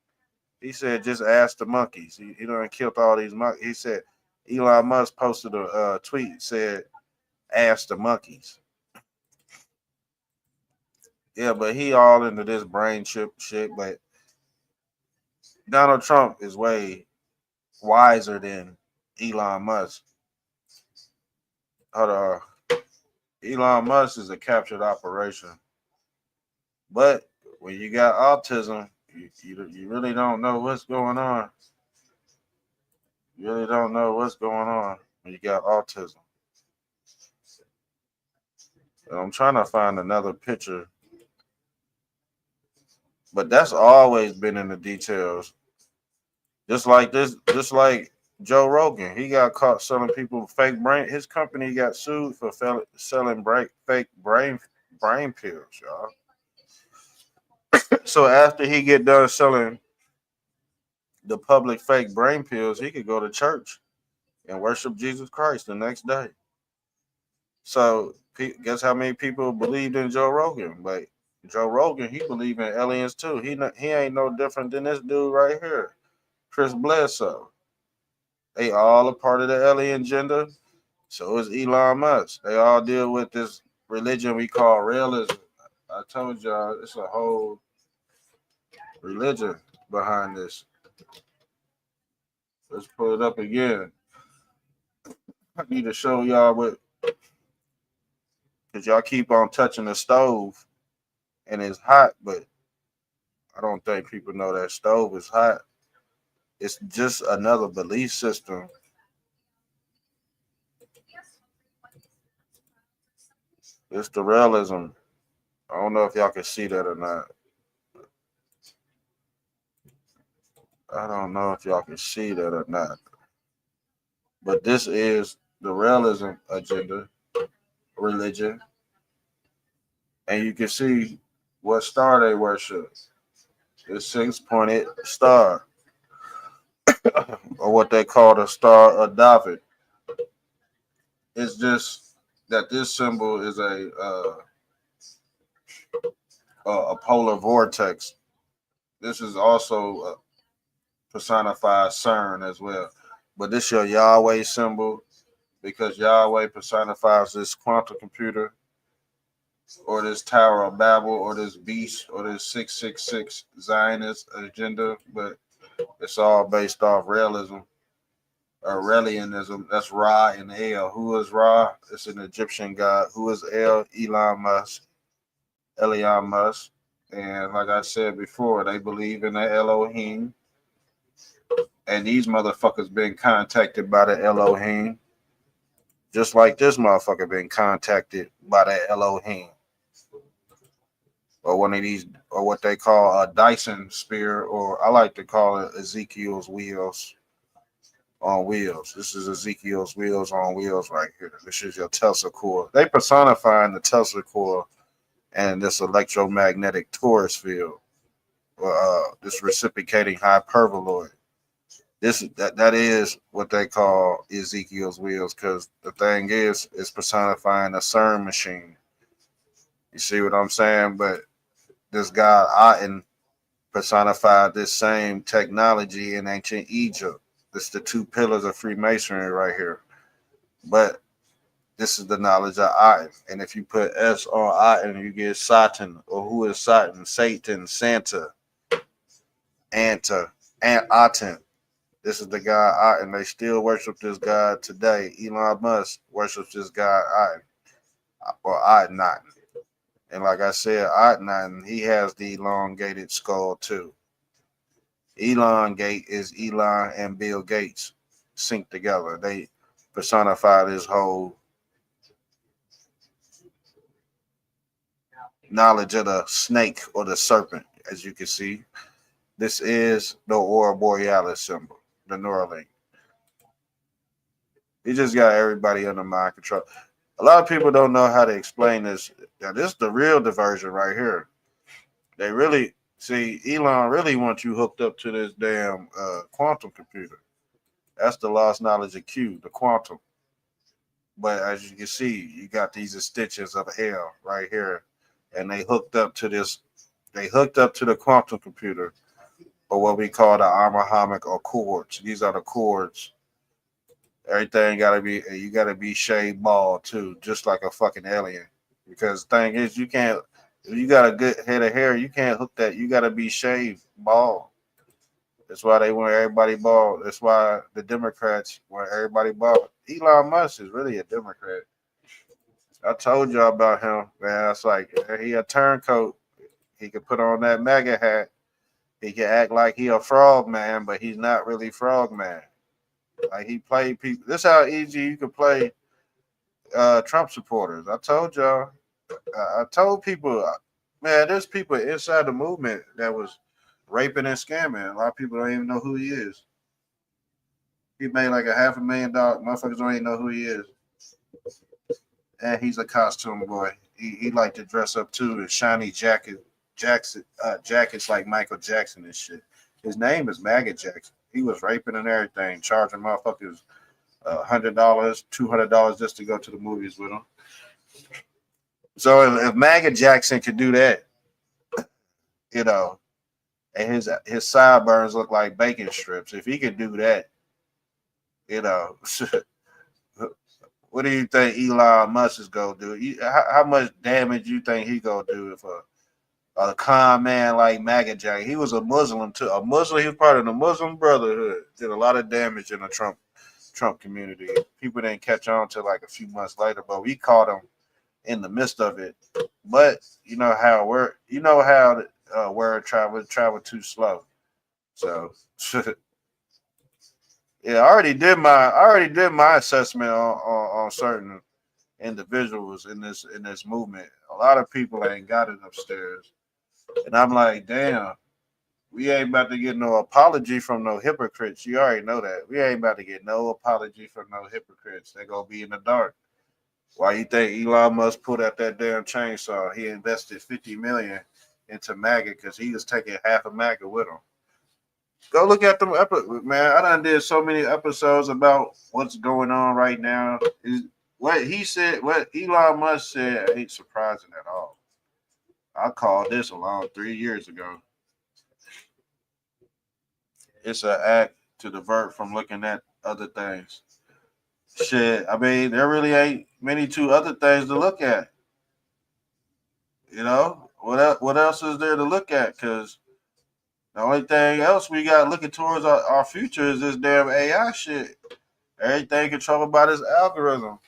He said just ask the monkeys. He done killed all these monkeys. He said Elon Musk posted a tweet said ask the monkeys. Yeah, but he all into this brain chip shit. But Donald Trump is way wiser than Elon Musk. Hold on. Elon Musk is a captured operation. But when you got autism, you really don't know what's going on. You really don't know what's going on when you got autism. And I'm trying to find another picture. But that's always been in the details. Just like Joe Rogan. He got caught selling people fake brain. His company got sued for selling fake brain pills, y'all. So after he get done selling the public fake brain pills, he could go to church and worship Jesus Christ the next day. So guess how many people believed in Joe Rogan? But Joe Rogan, he believed in aliens too. He ain't no different than this dude right here, Chris Bledsoe. They all a part of the alien agenda. So is Elon Musk. They all deal with this religion we call realism. I told y'all it's a whole religion behind this. Let's pull it up again. I need to show y'all because y'all keep on touching the stove and it's hot, but I don't think people know that stove is hot. It's just another belief system It's the realism. I don't know if y'all can see that or not. I don't know if y'all can see that or not. But this is the realism agenda, religion. And you can see what star they worship. It's 6-pointed star, or what they call the Star of David. It's just that this symbol is a polar vortex. This is also personified CERN as well. But this your Yahweh symbol because Yahweh personifies this quantum computer or this Tower of Babel or this beast or this 666 Zionist agenda. But it's all based off realism or Relianism. That's Ra and El. Who is Ra? It's an Egyptian god. Who is El? Elon Musk. And like I said before, they believe in the Elohim. And these motherfuckers been contacted by the Elohim. Just like this motherfucker been contacted by the Elohim. Or one of these, or what they call a Dyson spear, or I like to call it Ezekiel's wheels on wheels. This is Ezekiel's wheels on wheels right here. This is your Tesla core. They personifying the Tesla core and this electromagnetic torus field, or this reciprocating hyperboloid. That is what they call Ezekiel's wheels, because the thing is, it's personifying a CERN machine. You see what I'm saying? But this guy Aten personified this same technology in ancient Egypt. This is the two pillars of Freemasonry right here. But this is the knowledge of Aten. And if you put S on Aten, you get Satan. Or who is Satan? Satan, Santa, Anta, and Aten. This is the god Aten. They still worship this god today. Elon Musk worships this god Aten, or Aten. And like I said, Aten, he has the elongated skull too. Elongate is Elon and Bill Gates synced together. They personify this whole knowledge of the snake or the serpent, as you can see. This is the Aurora Borealis symbol, the Neuralink. He just got everybody under mind control. A lot of people don't know how to explain this. Now, this is the real diversion right here. They really see Elon really wants you hooked up to this damn quantum computer. That's the lost knowledge of Q, the quantum. But as you can see, you got these stitches of hell right here, and they hooked up to this. They hooked up to the quantum computer, or what we call the Abrahamic or chords. These are the chords. Everything gotta be, you gotta be shaved bald too, just like a fucking alien. Because the thing is, you can't. If you got a good head of hair, you can't hook that. You gotta be shaved bald. That's why they want everybody bald. That's why the Democrats want everybody bald. Elon Musk is really a Democrat. I told y'all about him, man. It's like he a turncoat. He could put on that MAGA hat. He can act like he a frog man, but he's not really frog man. Like he played people. This is how easy you can play Trump supporters. I told y'all. I told people, man, there's people inside the movement that was raping and scamming. A lot of people don't even know who he is. He made like $500,000. Motherfuckers don't even know who he is. And he's a costume boy. He like to dress up too in shiny jackets like Michael Jackson and shit. His name is MAGA Jackson. He was raping and everything, charging motherfuckers $100, $200 just to go to the movies with him. So if MAGA Jackson could do that, you know, and his sideburns look like bacon strips, if he could do that, you know, what do you think Elon Musk is gonna do? How much damage you think he gonna do if a con man like MAGA Jackson? He was a Muslim too. A Muslim, he was part of the Muslim Brotherhood. Did a lot of damage in the Trump community. People didn't catch on till like a few months later, but we caught him in the midst of it. But you know how word travel too slow. So yeah, I already did my assessment on certain, individuals in this movement. A lot of people ain't got it upstairs, and I'm like, damn, we ain't about to get no apology from no hypocrites. You already know that. We ain't about to get no apology from no hypocrites. They gonna be in the dark. Why you think Elon Musk pulled out that damn chainsaw? He invested 50 million into MAGA because he was taking half of MAGA with him. Go look at them episodes, man. I done did so many episodes about what's going on right now. What he said, what Elon Musk said, ain't surprising at all. I called this along 3 years ago. It's an act to divert from looking at other things. Shit, I mean, there really ain't many two other things to look at. You know, what else is there to look at? Because the only thing else we got looking towards our future is this damn AI shit. Everything controlled by this algorithm.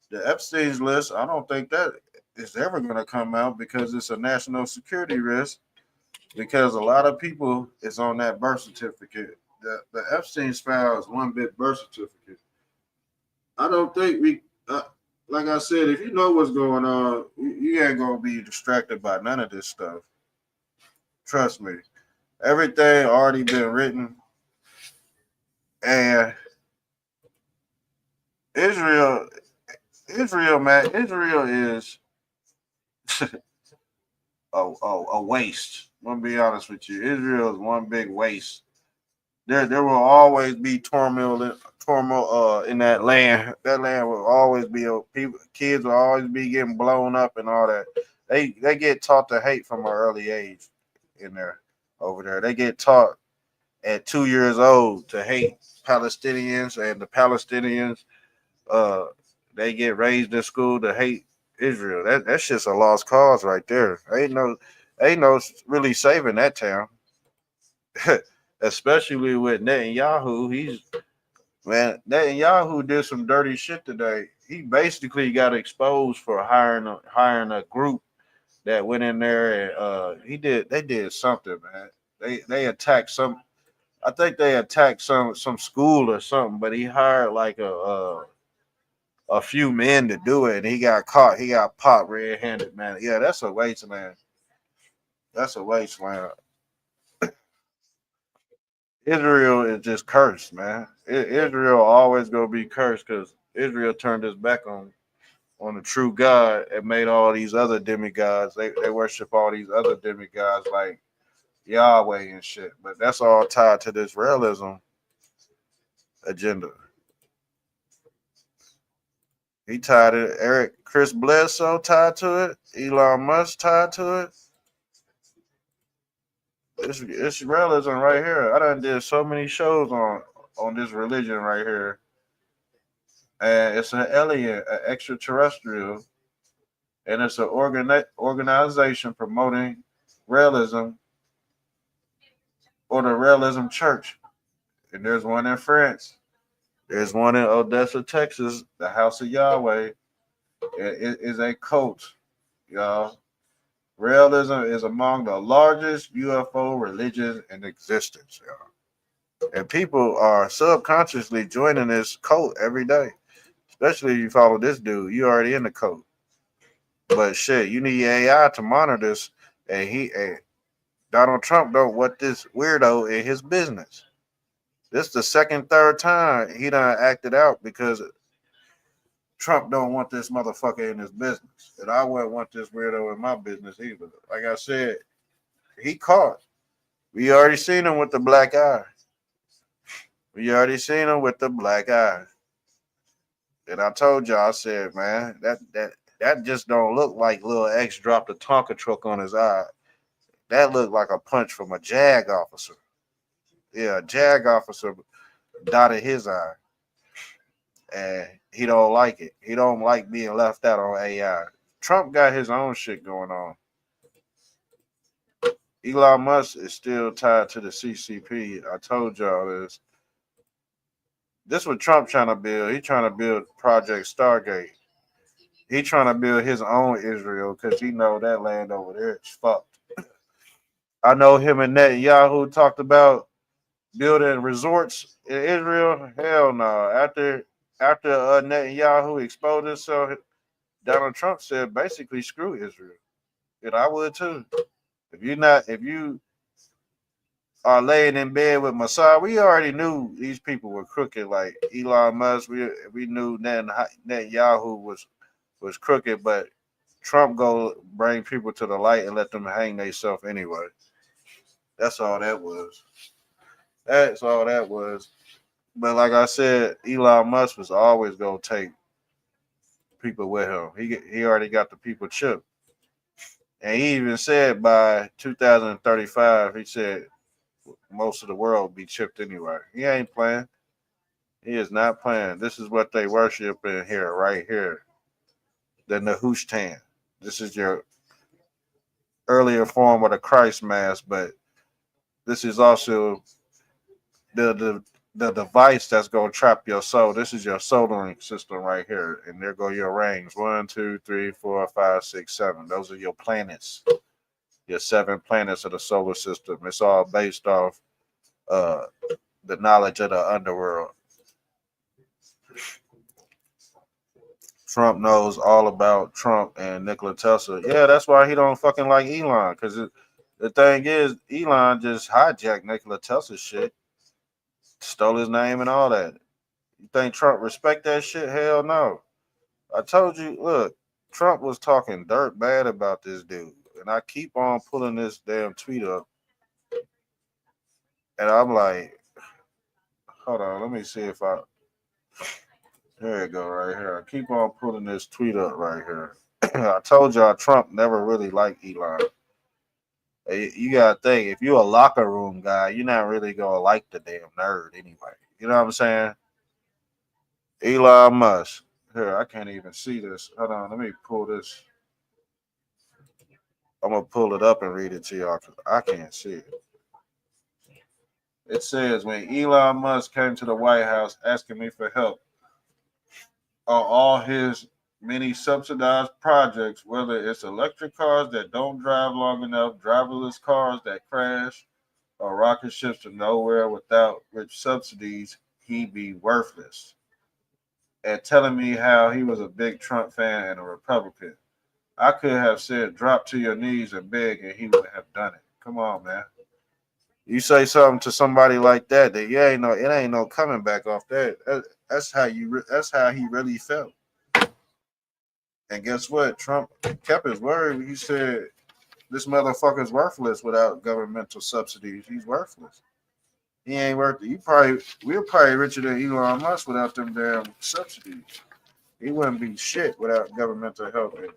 The Epstein's list, I don't think that is ever going to come out because it's a national security risk. Because a lot of people is on that birth certificate. The Epstein's file is one big birth certificate. I don't think we, like I said, if you know what's going on, you ain't gonna be distracted by none of this stuff. Trust me, everything already been written, and Israel, man, Israel is a waste. I'm gonna be honest with you. Israel is one big waste. There will always be turmoil in that land. That land will always be people. Kids will always be getting blown up and all that. They get taught to hate from an early age in there over there. They get taught at 2 years old to hate Palestinians, and the Palestinians they get raised in school to hate Israel. That's just a lost cause right there. Ain't no really saving that town. Especially with Netanyahu. Netanyahu did some dirty shit today. He basically got exposed for hiring a group that went in there and they did something, man. They attacked some. I think they attacked some school or something, but he hired like a few men to do it, and he got caught. He got popped red-handed, man. Yeah, that's a wasteland. That's a wasteland. Israel is just cursed, man. Israel always gonna be cursed because Israel turned his back on the true God and made all these other demigods. They worship all these other demigods like Yahweh and shit. But that's all tied to this realism agenda. He tied it. Chris Bledsoe tied to it. Elon Musk tied to it. It's realism right here. I done did so many shows on this religion right here. And it's an alien, an extraterrestrial, and it's an organization promoting realism or the realism church. And there's one in France. There's one in Odessa, Texas, the House of Yahweh. It is a cult, y'all. Realism is among the largest UFO religions in existence, y'all. And people are subconsciously joining this cult every day. Especially if you follow this dude, you already in the cult. But shit, you need AI to monitor this, and Donald Trump don't want this weirdo in his business. This is the second, third time he done acted out because Trump don't want this motherfucker in his business. And I wouldn't want this weirdo in my business either. Like I said, he caught. We already seen him with the black eye. And I told y'all, I said, man, that just don't look like Lil X dropped a Tonka truck on his eye. That looked like a punch from a JAG officer. Yeah, a JAG officer dotted his eye. And he don't like it. He don't like being left out on AI. Trump got his own shit going on. Elon Musk is still tied to the CCP. I told y'all this. This what Trump trying to build. He trying to build Project Stargate. He trying to build his own Israel because he know that land over there is fucked. I know him and Netanyahu talked about building resorts in Israel. Hell no. After after Netanyahu exposed himself, Donald Trump said basically screw Israel. And I would too. If you are laying in bed with Mossad, we already knew these people were crooked. Like Elon Musk, we knew Netanyahu was crooked, but Trump go bring people to the light and let them hang themselves anyway. That's all that was. That's all that was. But like I said, Elon Musk was always gonna take people with him. He already got the people chipped. And he even said by 2035, he said most of the world will be chipped anyway. He ain't playing. He is not playing. This is what they worship in here, right here. The Nehushtan. This is your earlier form of the Christ Mass, but this is also the device that's gonna trap your soul. This is your solar system right here, and there go your rings. 1, 2, 3, 4, 5, 6, 7. Those are your planets. Your 7 planets of the solar system. It's all based off the knowledge of the underworld. Trump knows all about Trump and Nikola Tesla. Yeah, that's why he don't fucking like Elon. Because the thing is, Elon just hijacked Nikola Tesla's shit, stole his name and all that. You think Trump respect that shit? Hell no. I told you, look, Trump was talking dirt bad about this dude. And I keep on pulling this damn tweet up. And I'm like, hold on, let me see if I... There you go, right here. I keep on pulling this tweet up right here. I told y'all Trump never really liked Elon. You gotta think, if you're a locker room guy, you're not really gonna like the damn nerd anyway. You know what I'm saying? Elon Musk. Here, I can't even see this. Hold on, let me pull this. I'm gonna pull it up and read it to y'all because I can't see it. It says when Elon Musk came to the White House asking me for help on all his many subsidized projects, whether it's electric cars that don't drive long enough, driverless cars that crash, or rocket ships to nowhere without rich subsidies, he'd be worthless. And telling me how he was a big Trump fan and a Republican. I could have said drop to your knees and beg, and he would have done it. Come on, man. You say something to somebody like that, that it ain't no coming back off that. That's how he really felt. And guess what? Trump kept his word. He said this motherfucker's worthless without governmental subsidies. He's worthless. He ain't worth it. We're probably richer than Elon Musk without them damn subsidies. He wouldn't be shit without governmental help. And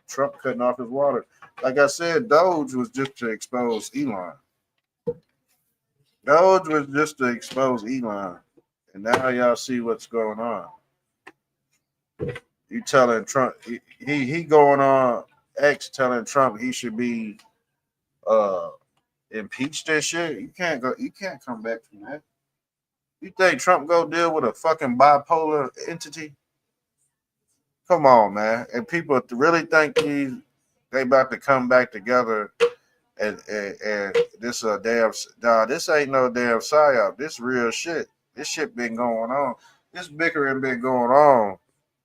Trump cutting off his water. Like I said, Doge was just to expose Elon. Doge was just to expose Elon. And now y'all see what's going on. You telling Trump he going on X telling Trump he should be impeached and shit. You can't come back from that. You think Trump go deal with a fucking bipolar entity? Come on, man. And people really think they about to come back together and this this ain't no damn psyop. This real shit. This shit been going on. This bickering been going on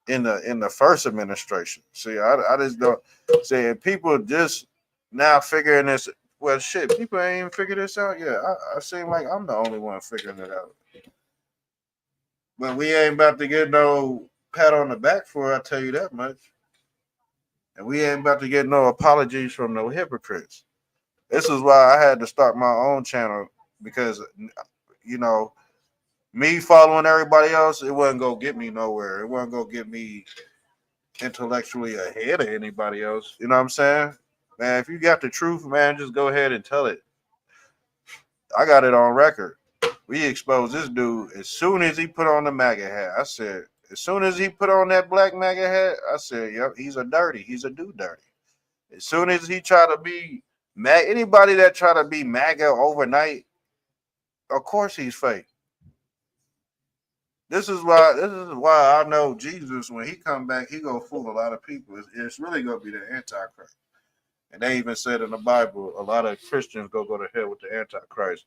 in the first administration. See, I just don't say people just now figuring this. Well, shit, people ain't even figured this out yet. I seem like I'm the only one figuring it out. But we ain't about to get no pat on the back for it, I tell you that much. And we ain't about to get no apologies from no hypocrites. This is why I had to start my own channel because, me following everybody else, it wasn't going to get me nowhere. It wasn't going to get me intellectually ahead of anybody else. You know what I'm saying? Man, if you got the truth, man, just go ahead and tell it. I got it on record. We exposed this dude as soon as he put on the MAGA hat. I said, as soon as he put on that black MAGA hat, I said, yep, he's a do dirty. As soon as he tried to be anybody that try to be MAGA overnight, of course he's fake. This is why I know Jesus, when he come back, he gonna fool a lot of people. It's really gonna be the Antichrist. And they even said in the Bible, a lot of Christians go to hell with the Antichrist.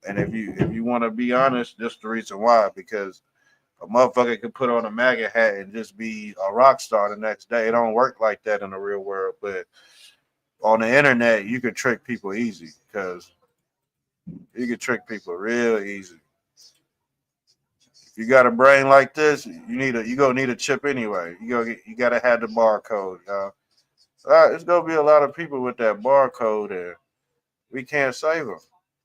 And if you want to be honest, that's the reason why. Because A motherfucker could put on a MAGA hat and just be a rock star the next day. It don't work like that in the real world. But on the internet, you can trick people easy because you can trick people real easy. If you got a brain like this, you gonna need a chip anyway. You gotta have the barcode, y'all. It's gonna be a lot of people with that barcode, and we can't save them.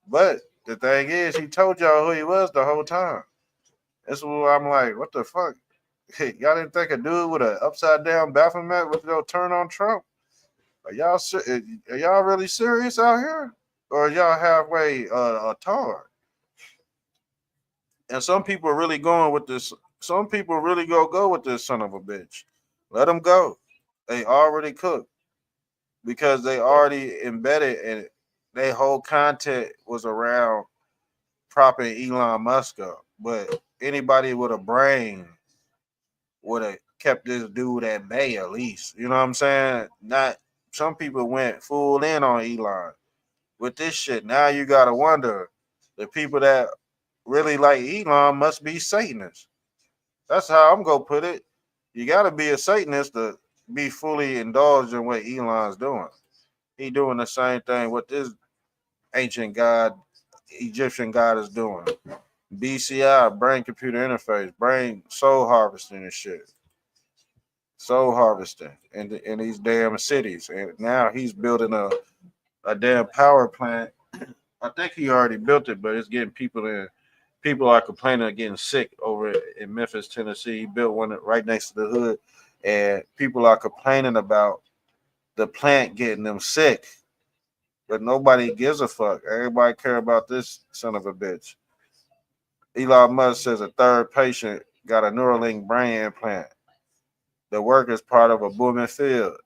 But the thing is, he told y'all who he was the whole time. That's why I'm like, what the fuck? Y'all didn't think a dude with an upside down Baphomet was gonna turn on Trump? Are y'all really serious out here, or are y'all halfway tard? And some people are really going with this. Some people really go with this son of a bitch. Let them go. They already cooked because they already embedded, and their whole content was around propping Elon Musk up. But anybody with a brain would have kept this dude at bay at least. You know what I'm saying? Not some people went full in on Elon with this shit. Now you gotta wonder the people that really like Elon must be Satanists. That's how I'm gonna put it. You gotta be a Satanist to be fully indulged in what Elon's doing. He doing the same thing what this ancient god, Egyptian god is doing. BCI, brain computer interface, brain soul harvesting and shit. Soul harvesting in these damn cities. And now he's building a damn power plant. I think he already built it, but it's getting people in. People are complaining of getting sick over in Memphis, Tennessee. He built one right next to the hood, and people are complaining about the plant getting them sick. But nobody gives a fuck. Everybody care about this son of a bitch. Elon Musk says a third patient got a Neuralink brain implant. The work is part of a booming field.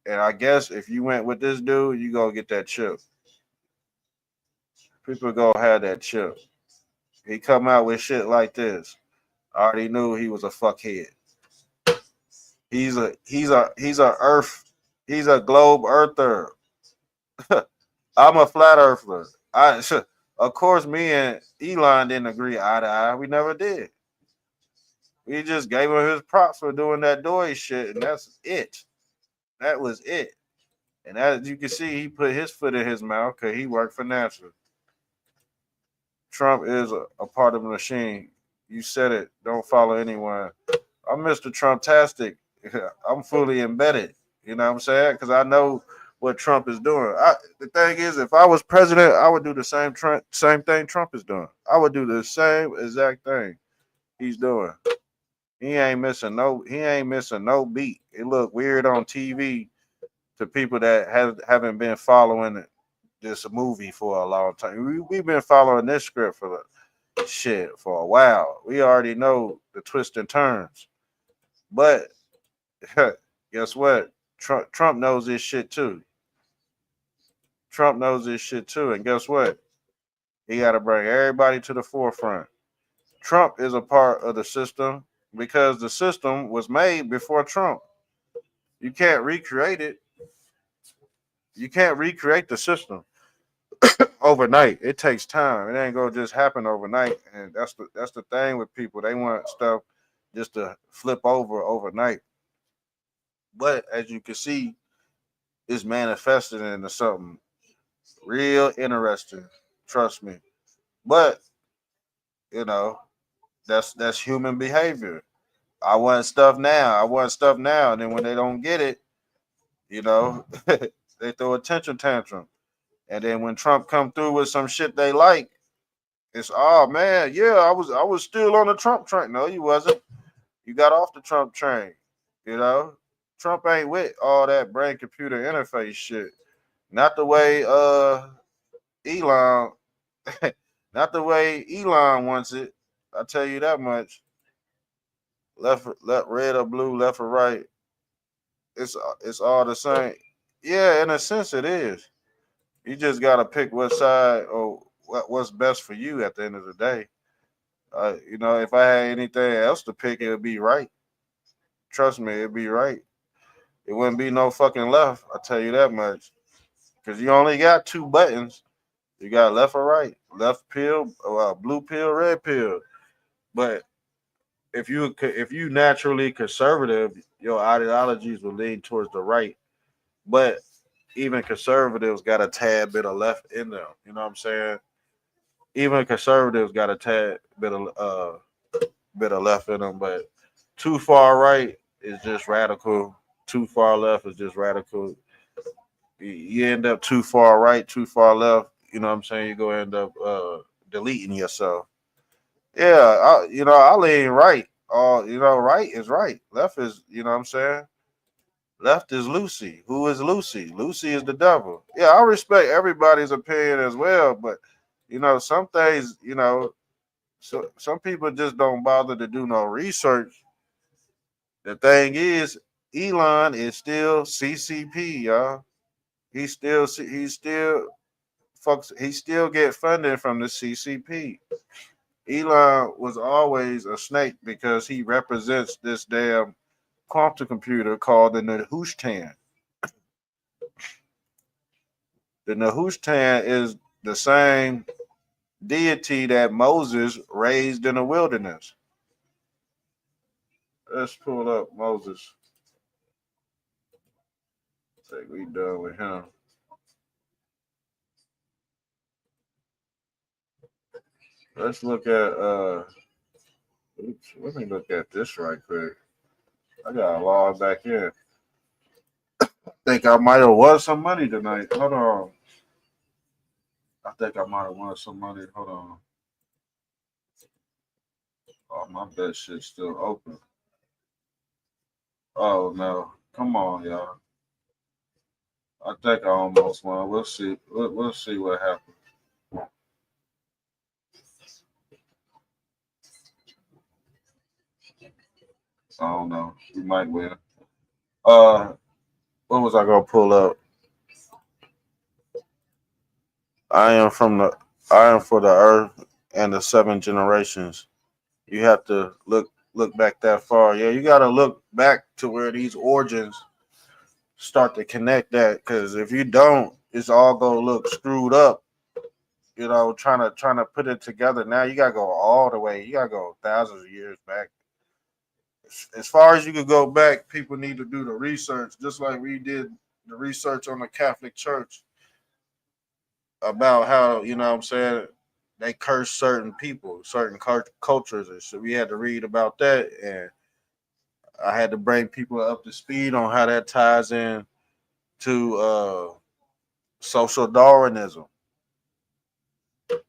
And I guess if you went with this dude, you gonna get that chip. People gonna have that chip. He come out with shit like this. I already knew he was a fuckhead. He's a globe earther. I'm a flat earther. Of course, me and Elon didn't agree eye to eye. We never did. We just gave him his props for doing that doy shit, and that's it. That was it. And as you can see, he put his foot in his mouth because he worked for NASA. Trump is a part of the machine. You said it. Don't follow anyone. I'm Mr. Trump-tastic. I'm fully embedded. You know what I'm saying? Because I know what Trump is doing. The thing is, if I was president, I would do the same thing Trump is doing. I would do the same exact thing he's doing. He ain't missing no beat. It look weird on TV to people that haven't been following this movie for a long time. We've been following this script for a while. We already know the twists and turns. But guess what? Trump knows this shit too. Trump knows this shit too. And guess what? He got to bring everybody to the forefront. Trump is a part of the system because the system was made before Trump. You can't recreate it. You can't recreate the system overnight. It takes time. It ain't gonna just happen overnight. And that's the thing with people. They want stuff just to flip over overnight. But as you can see, it's manifested into something real interesting. Trust me. But that's human behavior. I want stuff now. And then when they don't get it, they throw a tantrum. And then when Trump come through with some shit they like, it's man, yeah, I was still on the Trump train. No, you wasn't. You got off the Trump train. Trump ain't with all that brain computer interface shit. Not the way Elon, not the way Elon wants it. I tell you that much. Left, red or blue, left or right. It's all the same. Yeah, in a sense it is. You just gotta pick what side or what's best for you at the end of the day. If I had anything else to pick, it would be right. Trust me, it'd be right. It wouldn't be no fucking left. I tell you that much. Because you only got two buttons. You got left or right. Left pill, blue pill, red pill. But if you naturally conservative, your ideologies will lean towards the right. But even conservatives got a tad bit of left in them. You know what I'm saying? Even conservatives got a tad bit of left in them. But too far right is just radical. Too far left is just radical. You end up too far right, too far left. You know what I'm saying? You're gonna end up deleting yourself. Yeah, I lean right. Right is right. Left is, you know what I'm saying? Left is Lucy. Who is Lucy? Lucy is the devil. Yeah, I respect everybody's opinion as well, but some things, so some people just don't bother to do no research. The thing is, Elon is still CCP, y'all. He still get funding from the CCP. Elon was always a snake because he represents this damn quantum computer called the Nehushtan. The Nehushtan is the same deity that Moses raised in the wilderness. Let's pull up Moses. Think we done with him. Let's look at let me look at this right quick. I gotta log back in. Think I might have won some money tonight. Hold on. I think I might have won some money. Hold on. Oh, my bet shit's still open. Oh no. Come on, y'all. I think I almost won. We'll see. We'll see what happens. I don't know. We might win. What was I gonna pull up? I am for the earth and the seven generations. You have to look back that far. Yeah, you gotta look back to where these origins start to connect that, because if you don't, it's all gonna look screwed up. Trying to put it together. Now you gotta go all the way. You gotta go thousands of years back. As far as you could go back, people need to do the research, just like we did the research on the Catholic Church about how, what I'm saying, they curse certain people, certain cultures, and so we had to read about that, and I had to bring people up to speed on how that ties in to social Darwinism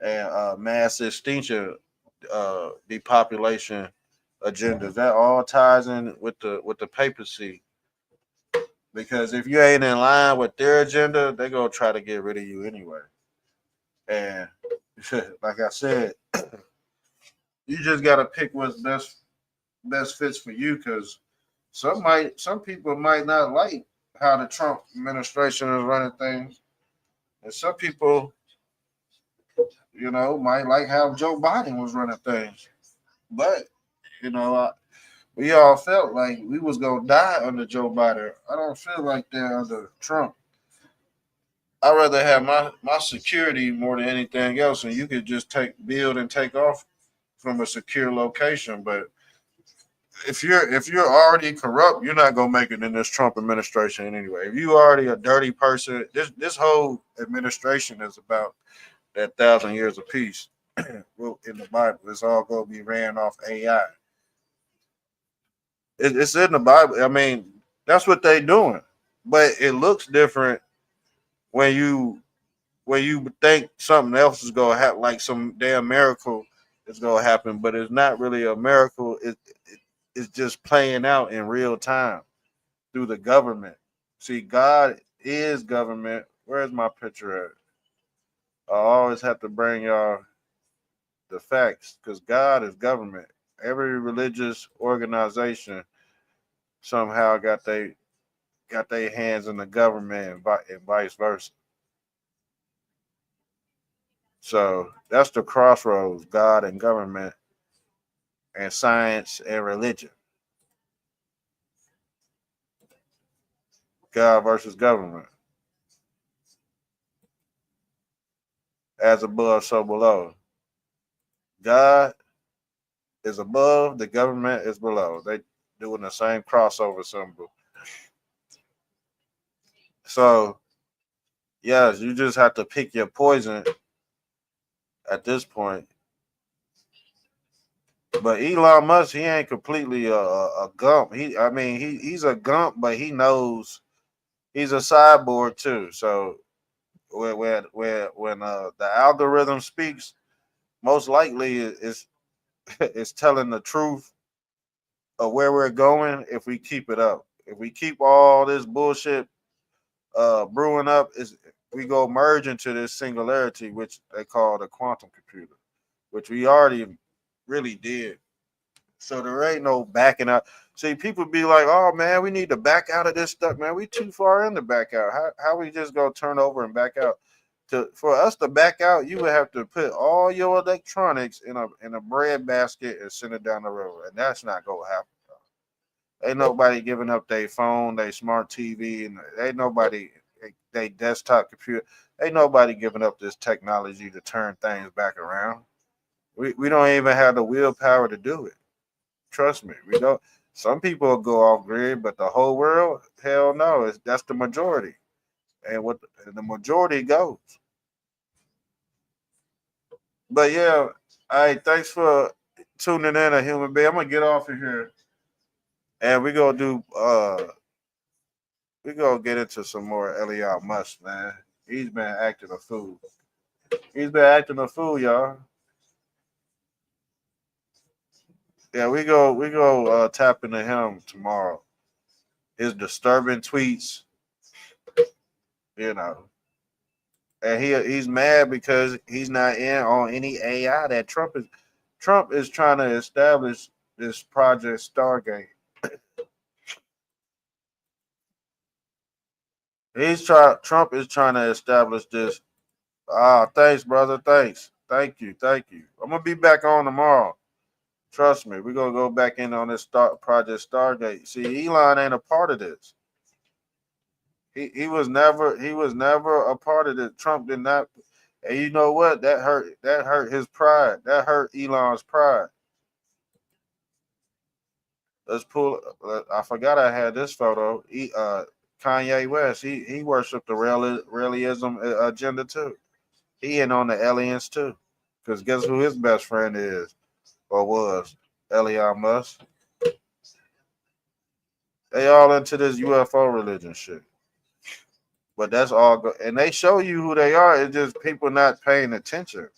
and mass extinction, depopulation agendas. That all ties in with the papacy. Because if you ain't in line with their agenda, they gonna try to get rid of you anyway. And like I said, you just gotta pick what's best fits for you, because some people might not like how the Trump administration is running things, and some people, might like how Joe Biden was running things. But we all felt like we was gonna die under Joe Biden. I don't feel like that under Trump. I'd rather have my security more than anything else, and you could just build and take off from a secure location. But if you're already corrupt, you're not gonna make it in this Trump administration anyway. If you already a dirty person, this whole administration is about that 1,000 years of peace. Well, in the Bible, it's all gonna be ran off AI. It's in the Bible. I mean, that's what they doing, but it looks different when you think something else is gonna happen, like some damn miracle is gonna happen, but it's not really a miracle. It's just playing out in real time through the government. See, God is government. Where's my picture at? I always have to bring y'all the facts, because God is government. Every religious organization somehow got their hands in the government, and vice versa. So that's the crossroads: God and government, and science and religion. God versus government. As above, so below. God is above, the government is below. They doing the same crossover symbol. So yes, you just have to pick your poison at this point. But Elon Musk, he ain't completely a gump. He's a gump, but he knows he's a cyborg too. So when the algorithm speaks, most likely it's telling the truth of where we're going if we keep it up. If we keep all this bullshit brewing up, is we go merge into this singularity, which they call the quantum computer, which we already really did. So there ain't no backing out. See, people be like, "Oh man, we need to back out of this stuff, man. We too far in to back out. How we just go turn over and back out? For us to back out, you would have to put all your electronics in a bread basket and send it down the road, and that's not gonna happen. Ain't nobody giving up their phone, their smart TV, and ain't nobody they desktop computer. Ain't nobody giving up this technology to turn things back around. We don't even have the willpower to do it. Trust me, we don't. Some people will go off grid, but the whole world, hell no. That's the majority, and what the majority goes. But yeah, all right. Thanks for tuning in, a human being. I'm gonna get off of here, and we gonna do. We gonna get into some more Elliot Musk, man. He's been acting a fool. He's been acting a fool, y'all. Yeah, we go tap into him tomorrow. His disturbing tweets, you know. And he's mad because he's not in on any AI that Trump is trying to establish this project Stargate. Trump is trying to establish this. Thanks, brother. Thanks. Thank you. I'm gonna be back on tomorrow. Trust me, we're gonna go back in on this project Stargate. See, Elon ain't a part of this. He was never a part of it. Trump did not, and you know what? That hurt his pride. That hurt Elon's pride. Let's pull. I forgot I had this photo. Kanye West. He worshipped the realism agenda too. He in on the aliens too. Because guess who his best friend is or was? Elon Musk. They all into this UFO religion shit. But that's all good. And they show you who they are. It's just people not paying attention.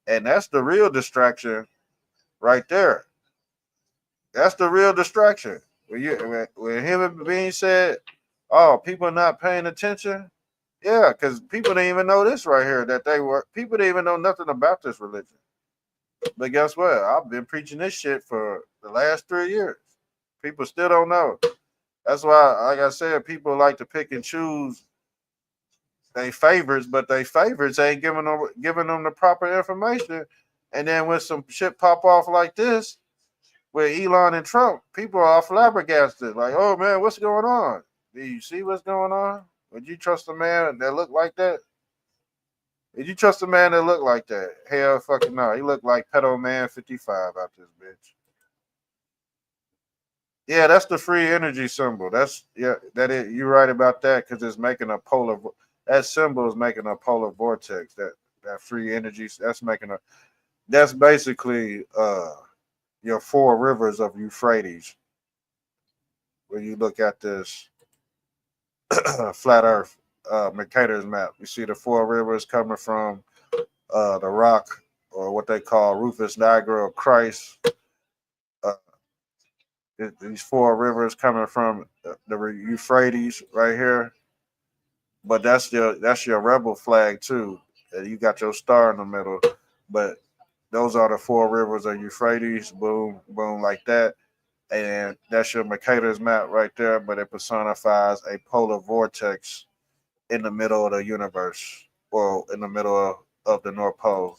And that's the real distraction right there. That's the real distraction. When human beings said, "Oh, people not paying attention," yeah, because people didn't even know this right here that they were. People didn't even know nothing about this religion. But guess what? I've been preaching this shit for the last 3 years. People still don't know. That's why, like I said, people like to pick and choose they favorites, but they favorites ain't giving them the proper information. And then when some shit pop off like this with Elon and Trump, people are flabbergasted. Like, oh man, what's going on? Do you see what's going on? Would you trust a man that look like that? Did you trust a man that looked like that? Hell fucking no. He looked like Pedo Man 55 out this bitch. Yeah, that's the free energy symbol. You're right about that because it's making a polar. That symbol is making a polar vortex. That free energy. That's basically your four rivers of Euphrates. When you look at this flat Earth Mercator's map, you see the four rivers coming from the rock or what they call Rufus Niagara of Christ. These four rivers coming from the Euphrates right here, but that's your rebel flag too. You got your star in the middle, but those are the four rivers of Euphrates. Boom, boom, like that, and that's your Mercator's map right there. But it personifies a polar vortex in the middle of the universe, or in the middle of the North Pole.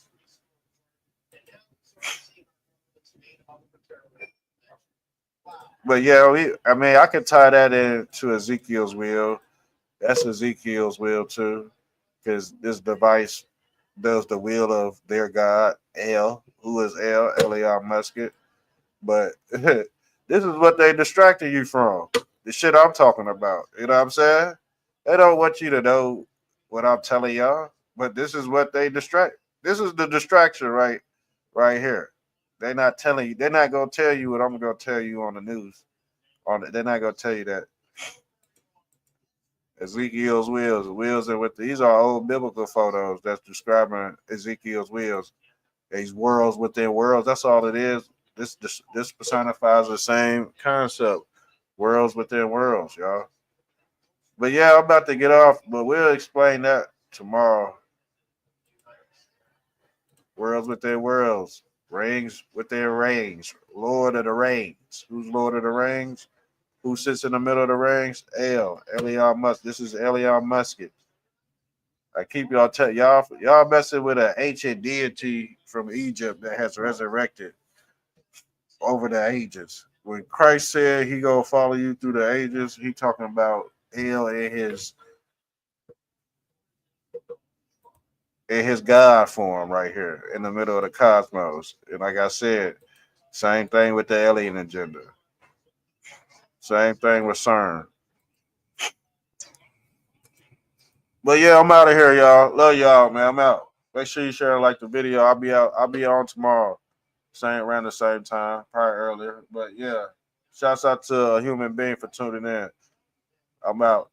But yeah, I could tie that into Ezekiel's wheel. That's Ezekiel's will too, because this device does the will of their God, L. Who is L? Elon Musk. But this is what they distracted you from. The shit I'm talking about. You know what I'm saying? They don't want you to know what I'm telling y'all, but this is what they distract. This is the distraction right here. They're not telling you. They're not gonna tell you what I'm gonna tell you on the news. They're not gonna tell you that Ezekiel's wheels, and with these are old biblical photos that's describing Ezekiel's wheels. These worlds within worlds. That's all it is. This personifies the same concept. Worlds within worlds, y'all. But yeah, I'm about to get off, but we'll explain that tomorrow. Worlds within worlds. Rings within rings. Lord of the Rings. Who's Lord of the Rings? Who sits in the middle of the rings? Elon Musk. This is Elon Musk. I keep y'all messing with an ancient deity from Egypt that has resurrected over the ages. When Christ said he gonna follow you through the ages, he talking about El in his God form right here in the middle of the cosmos. And like I said, same thing with the alien agenda. Same thing with CERN. But yeah, I'm out of here, y'all. Love y'all, man. I'm out. Make sure you share and like the video. I'll be out. I'll be on tomorrow. Same around the same time, probably earlier. But yeah, shouts out to a human being for tuning in. I'm out.